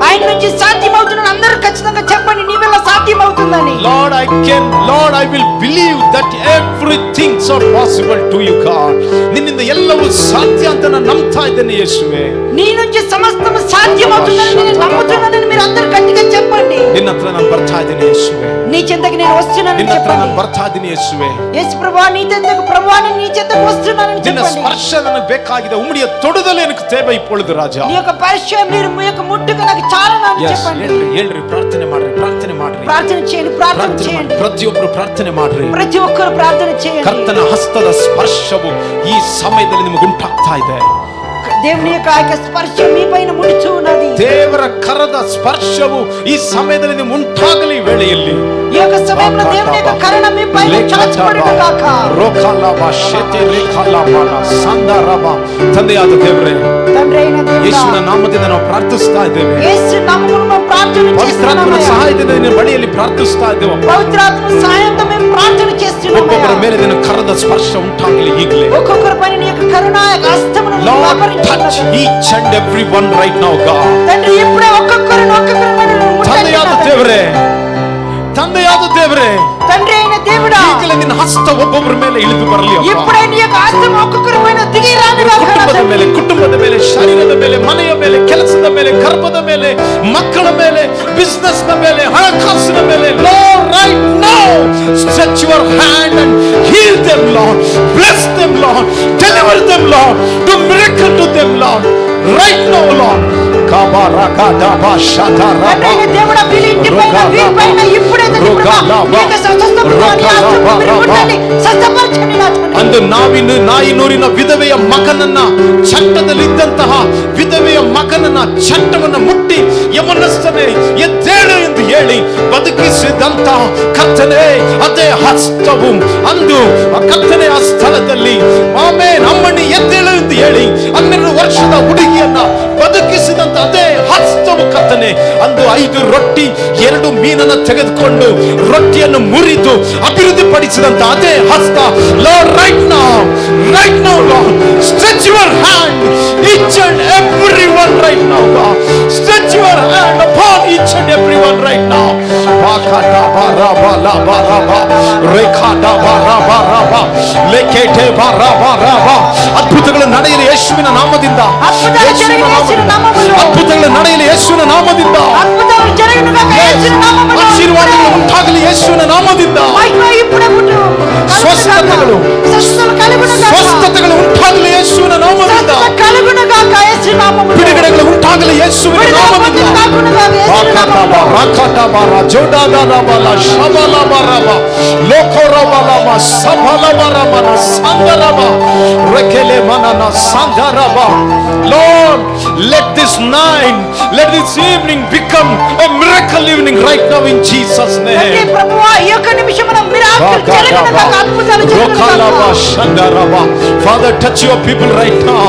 ఆయన నుంచి సాధ్యమవుతుందని అందరూ ఖచ్చితంగా చెప్పండి, నీ వల్ల సాధ్యమవుతుందని. Lord, I will believe that everything is possible to you, God. ನಿನ್ನಿಂದ ಎಲ್ಲವೂ ಸಾಧ್ಯ ಅಂತ ನಾನು ನಂಬ್ತಾ ಇದ್ದೇನೆ ಯೇಸುವೆ. నీ నుంచి సమస్తము సాధ్యమవుతుందని నేను నమ్ముతున్నానని మీరు అందరూ గట్టిగా చెప్పండి. ನಿನ್ನ ಹತ್ರ ನಾನು ಬರ್ತಾ ಇದ್ದೇನೆ ಯೇಸುವೆ. నీ చెంతకి నేను వస్తున్నానని ನಿನ್ನ ಹತ್ರ చెప్పండి. ನಾನು ಬರ್ತಾ ಇದ್ದೇನೆ ಯೇಸುವೆ. యేసు ప్రభువా, నీ చెంతకు ప్రభువా, నీ చెంతకు వస్తున్నానని ನಿನ್ನ చెప్పండి. ಸ್ಪರ್ಶ ನನಗೆ ಬೇಕಾಗಿದೆ. ಉಮ್ಮಡಿಯ ತೊಡುದಲೇ ನನಗೆ ತೇವೆ ಇಪ್ಪೊழுது ರಾಜಾ. నీ యొక్క పరిచయం, మీ యొక్క ముట్టుకు నాకు చాలనని చెప్పండి. ಹೇಳ್ರಿ, ಪ್ರಾರ್ಥನೆ ಮಾಡ್ರಿ, ಪ್ರಾರ್ಥನೆ ಮಾಡ್ರಿ, ప్రార్థన చేయండి, ప్రార్థన చేయండి. ಪ್ರತಿಯೊಬ್ಬರು ಪ್ರಾರ್ಥನೆ ಮಾಡ್ರಿ. ప్రతి ఒక్కరు ప్రార్థన చేయండి. ಕರ್ತನ ಹಸ್ತದ ಸ್ಪರ್ಶವು ಈ ಸಮಯದಲ್ಲಿ ನಿಮಗೆ ಉಂಟಾಗ್ತಾ ಇದೆ. దేవుని యొక్క స్పర్శ మీ పైన ముడుచు ఉన్నది. ದೇವರ ಕರದ ಸ್ಪರ್ಶವು ಈ ಸಮಯದಲ್ಲಿ ನಿಮಗೆ ಉಂಟಾಗಲಿ. ಈ ವೇಳೆಯಲ್ಲಿ ಈ యొక్క సమయంలో దేవుని యొక్క కరుణ మీ పైన చాచబడును గాక. ರೋಕಲಬ ಶೆತೆ ರೇಖಲಬನ ಸಂದರಬ. ತಂದೆಯಾದ ದೇವರೇ, తండ్రైన దేవుడా, ಯೇಸುವಿನ ನಾಮದಿಂದ ನಾವು ಪ್ರಾರ್ಥಿಸ್ತಾ ಇದ್ದೇವೆ. యేసు నామములో మేము ప్రార్థన ಪವಿತ್ರಾತ್ಮನ చేస్తున్నాము. ಸಹಾಯದಿಂದ ನಿನ್ನ ಬಳಿಯಲ್ಲಿ ಪ್ರಾರ್ಥಿಸ್ತಾ ಇದ್ದೇವೆ. పవిత్రాత్మ సహాయంతో మేము ప్రార్థన చేస్తున్నాము. ಒಬ್ಬೊಬ್ಬರ ಮೇಲೆ ನಿನ್ನ ಕರದ ಸ್ಪರ್ಶ ಉಂಟಾಗಲಿ ಈಗಲೇ. ఒక్కొక్కరి పైన నీ యొక్క కరుణ యొక్క హస్తమును Lord, touch each and every one right now, God. తండ్రి ఇప్పుడే ఒక్కొక్కరిని ತಂದೆಯಾದ ದೇವರೇ, ತಂದೆಯಾದ ದೇವರೇ, తండ్రి అయిన దేవుడా, ಈಗಲೇ ನಿನ್ನ ಹಸ್ತ ಒಬ್ಬೊಬ್ಬರ ಮೇಲೆ ಇಳಿದು ಬರಲಿ. ಇప్పుడే నీ యొక్క హస్తం ఒక్కొక్కరి పైన దిగి రాని ಕುಟುಂಬದ ಮೇಲೆ, ಶರೀರದ ಮೇಲೆ, ಮನೆಯ ಮೇಲೆ, ಕೆಲಸದ ಮೇಲೆ, ಗರ್ಭದ ಮೇಲೆ, ಮಕ್ಕಳ ಮೇಲೆ, ಬಿಸಿನೆಸ್ ನ ಮೇಲೆ, ಹಣಕಾಸಿನ ಮೇಲೆ. Lord, right now stretch your hand and heal them, Lord. Bless them, Lord. Deliver them, Lord. Do miracle to them, Lord. Right now, Lord. kabarakadaba shataraba దేవుడా వీళ్ళ పైన ఇప్పుడే ಅಂದು ನಾಯಿನೂರಿನ ವಿಧವೆಯ ಮಗನನ್ನ, ಚಟ್ಟದಲ್ಲಿದ್ದಂತಹ ವಿಧವೆಯ ಮಗನನ್ನ ಚಟ್ಟವನ್ನ ಮುಟ್ಟಿ ಯಮನಸ್ಥನೇ ಎದ್ದೇಳು ಎಂದು ಹೇಳಿ ಬದುಕಿಸಿದಂತಹ ಕರ್ತನೇ, ಅದೇ ಹಸ್ತವು ಅಂದು ಕರ್ತನೆ ಆ ಸ್ಥಳದಲ್ಲಿ ಆಮೇನ್ ಅಮ್ಮಣ್ಣಿ ಎದ್ದೇಳು ಎಂದು ಹೇಳಿ 12 ವರ್ಷದ ಹುಡುಗಿಯನ್ನ ಬದುಕಿಸಿದಂತ ಅದೇ ಹಸ್ತವು ಕರ್ತನೆ ಅಂದು 5 ರೊಟ್ಟಿ 2 ಮೀನನ್ನು ತೆಗೆದುಕೊಂಡು ರೊಟ್ಟಿಯನ್ನು ಮುರಿದು ಅಭಿವೃದ್ಧಿ ಪಡಿಸಿದಂತ ಅದೇ ಹಸ್ತ. Lord, right now lord, stretch your hand each and everyone right now, God. Stretch your hand upon each and everyone right now. Bakata baraba la baraba rekata baraba raba lekete baraba raba. ಅದ್ಭುತಗಳು ನಡೆಯಲಿ ಯೇಸುವಿನ ನಾಮದಿಂದ. ಅದ್ಭುತಗಳು ನಡೆಯಲಿ ಯೇಸುವಿನ ನಾಮದಿಂದ. ಆಶೀರ್ವಾದಗಳು ಉಂಟಾಗಲಿ ಯೇಸುವಿನ ನಾಮದಿಂದ. ಸ್ವಸ್ಥತೆಗಳು ಉಂಟಾಗಲಿ ಯೇಸುವಿನ ನಾಮದಿಂದ. ಬಿಡುಗಡೆಗಳು ಉಂಟಾಗಲಿ ಯೇಸುವಿನ ನಾಮದಿಂದ. Lord, let this night, let this evening become a miracle evening right now in Jesus' name. Father, touch your people right now.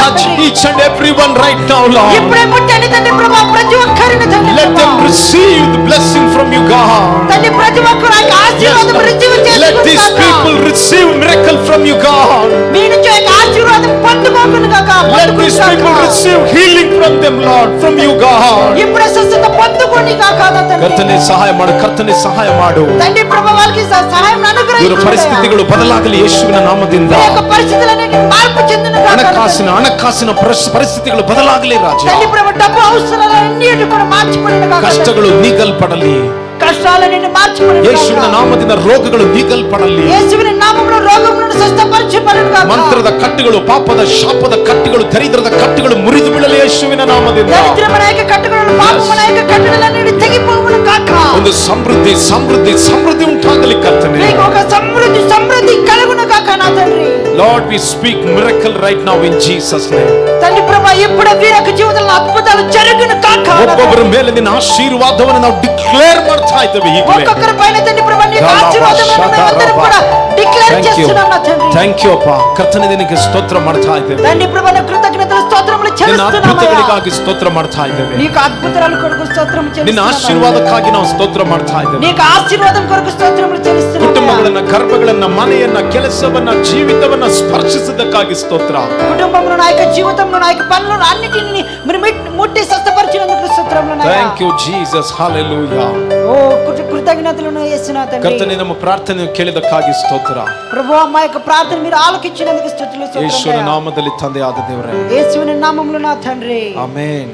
touch each and everyone right now, Lord. ఇప్పుడే ముట్టండి తండ్రి ప్రభా ప్రతి ఒక్కరిని తండ్రి Let them receive the blessing from you, God. తండ్రి ప్రతి ఒక్కరు ఆ ఆశీర్వాదం receive Let these people receive miracle from you, God. మీ నుంచి ఆ ఆశీర్వాదం పొందుకోకును గాక Let these people receive healing from them, Lord, from you, God. ఇప్పుడే స్వస్థత పొందుకోని గాక తండ్రి ಕರ್ತನೆ ಸಹಾಯ ಮಾಡು, ಕರ್ತನೆ ಸಹಾಯ ಮಾಡು. తండ్రి ప్రభా వాళ్ళకి సహాయం ಇವರ అనుగ్రహించు ಪರಿಸ್ಥಿತಿಗಳು ಬದಲಾಗಲಿ ಯೇಸುವಿನ ನಾಮದಿಂದ. ఈ యొక్క పరిస్థితులన్నిటిని మార్పు చెందును గాక ಹಣಕಾಸಿನ ಪರಿಸ್ಥಿತಿಗಳು ಬದಲಾಗಲಿ ರಾಜ. తండ్రి ప్రభా డబ్బు అవసరాలన్నిటి కూడా మార్చిపోయిన గాక ಕಷ್ಟಗಳು ನೀಗಲ್ಪಡಲಿ. కష్టాలన్నిటిని మార్చిపోయిన ಯೇಸುವಿನ ನಾಮದಿಂದ ರೋಗಗಳು ನೀಗಲ್ಪಡಲಿ. యేసుವಿನ నామములో రోగములను స్వస్థపరచబడును గాక ಮಂತ್ರದ ಕಟ್ಟುಗಳು, ಪಾಪದ ಶಾಪದ ಕಟ್ಟುಗಳು, ದರಿದ್ರದ ಕಟ್ಟುಗಳು ಮುರಿದು ಬೀಳಲಿ ಯೇಸುವಿನ ನಾಮದಿಂದ. దరిద్రమైన యొక్క కట్టుಗಳು పాపముల యొక్క కట్టులన్నిటి తెగిపోవును గాక ಒಂದು ಸಮೃದ್ಧಿ ಸಮೃದ್ಧಿ ಸಮೃದ್ಧಿ ಉಂಟಾಗಲಿ ಕರ್ತನೆ. నీకు ఒక సమృద్ధి కలుగును గాక నా తండ్రి. Lord, we speak miracle right now in Jesus name. తండ్రి ప్రభా ఇప్పుడు వీరి యొక్క జీవితంలో అద్భుతాలు జరుగును గాక ಒಬ್ಬೊಬ್ಬರ ಮೇಲೆ ನಿನ್ನ ಆಶೀರ್ವಾದವನ್ನು ನಾವು ಡಿಕ್ಲೇರ್ ಮಾಡ್ತಾ ಇದ್ದೇವೆ ಈಗಲೇ. ఒక్కొక్కరి పైన తండ్రి ప్రభా నీ ఆశీర్వాదములను మేమందరం కూడా డిక్లేర్ చేస్తున్నాం నా తండ్రి. ಥ್ಯಾಂಕ್ ಯು ಅಪ್ಪ. ಕರ್ತನೆ ನಿನಗೆ ಸ್ತೋತ್ರ ಮಾಡ್ತಾ ಇದ್ದೇವೆ. తండ్రి ప్రభా నీ కృతజ్ఞతలు స్తోత్రములు ನಿನ್ನ చెల్లిస్తున్నామయ్యా. ಅದ್ಭುತಗಳಿಗಾಗಿ ಸ್ತೋತ್ರ ಮಾಡ್ತಾ ಇದ್ದೇವೆ. నీకు అద్భుతాలు కొరకు స్తోత్రం ನಿನ್ನ చెల్లిస్తున్నామయ్యా. ಆಶೀರ್ವಾದಕ್ಕಾಗಿ ನಾವು ಸ್ತೋತ್ರ ಮಾಡ್ತಾ ಇದ್ದೇವೆ. నీకు ఆశీర్వాదం కొరకు స్తోత్రములు చెల్లిస్తున్నామయ్యా. ಕುಟುಂಬಗಳನ್ನ, ಗರ್ಭಗಳನ್ನ, ಮನೆಯನ್ನ, ಕೆಲಸವನ್ನ, ಜೀವಿತವನ್ನ ಸ್ಪರ್ಶಿಸಿದ್ದಕ್ಕಾಗಿ ಸ್ತೋತ್ರ. కుటుంబంలో నా యొక్క జీవితంలో నా యొక్క పనులను అన్నిటిని మీరు ముట్టి స్వస్థపరిచినందుకు స్తోత్రములు నాయనా. Thank you Jesus. ಹಲ್ಲೆಲೂಯಾ. ఓ కృతజ్ఞతలను యేసునాథ తండ్రి. ಕರ್ತನೆ ನಮ್ಮ ಪ್ರಾರ್ಥನೆ ಕೇಳಿದಕ್ಕಾಗಿ ಸ್ತೋತ್ರ. ప్రభువా మా యొక్క ప్రార్థన మీరు ఆలకించినందుకు స్తుతులు ಯೇಸುವಿನ స్తోత్రం. ನಾಮದಲ್ಲಿ ತಂದೆಯಾದ ದೇವರೇ, యేసువిನ నామములో నా తండ్రి ಆಮೆನ್. ఆమేన్.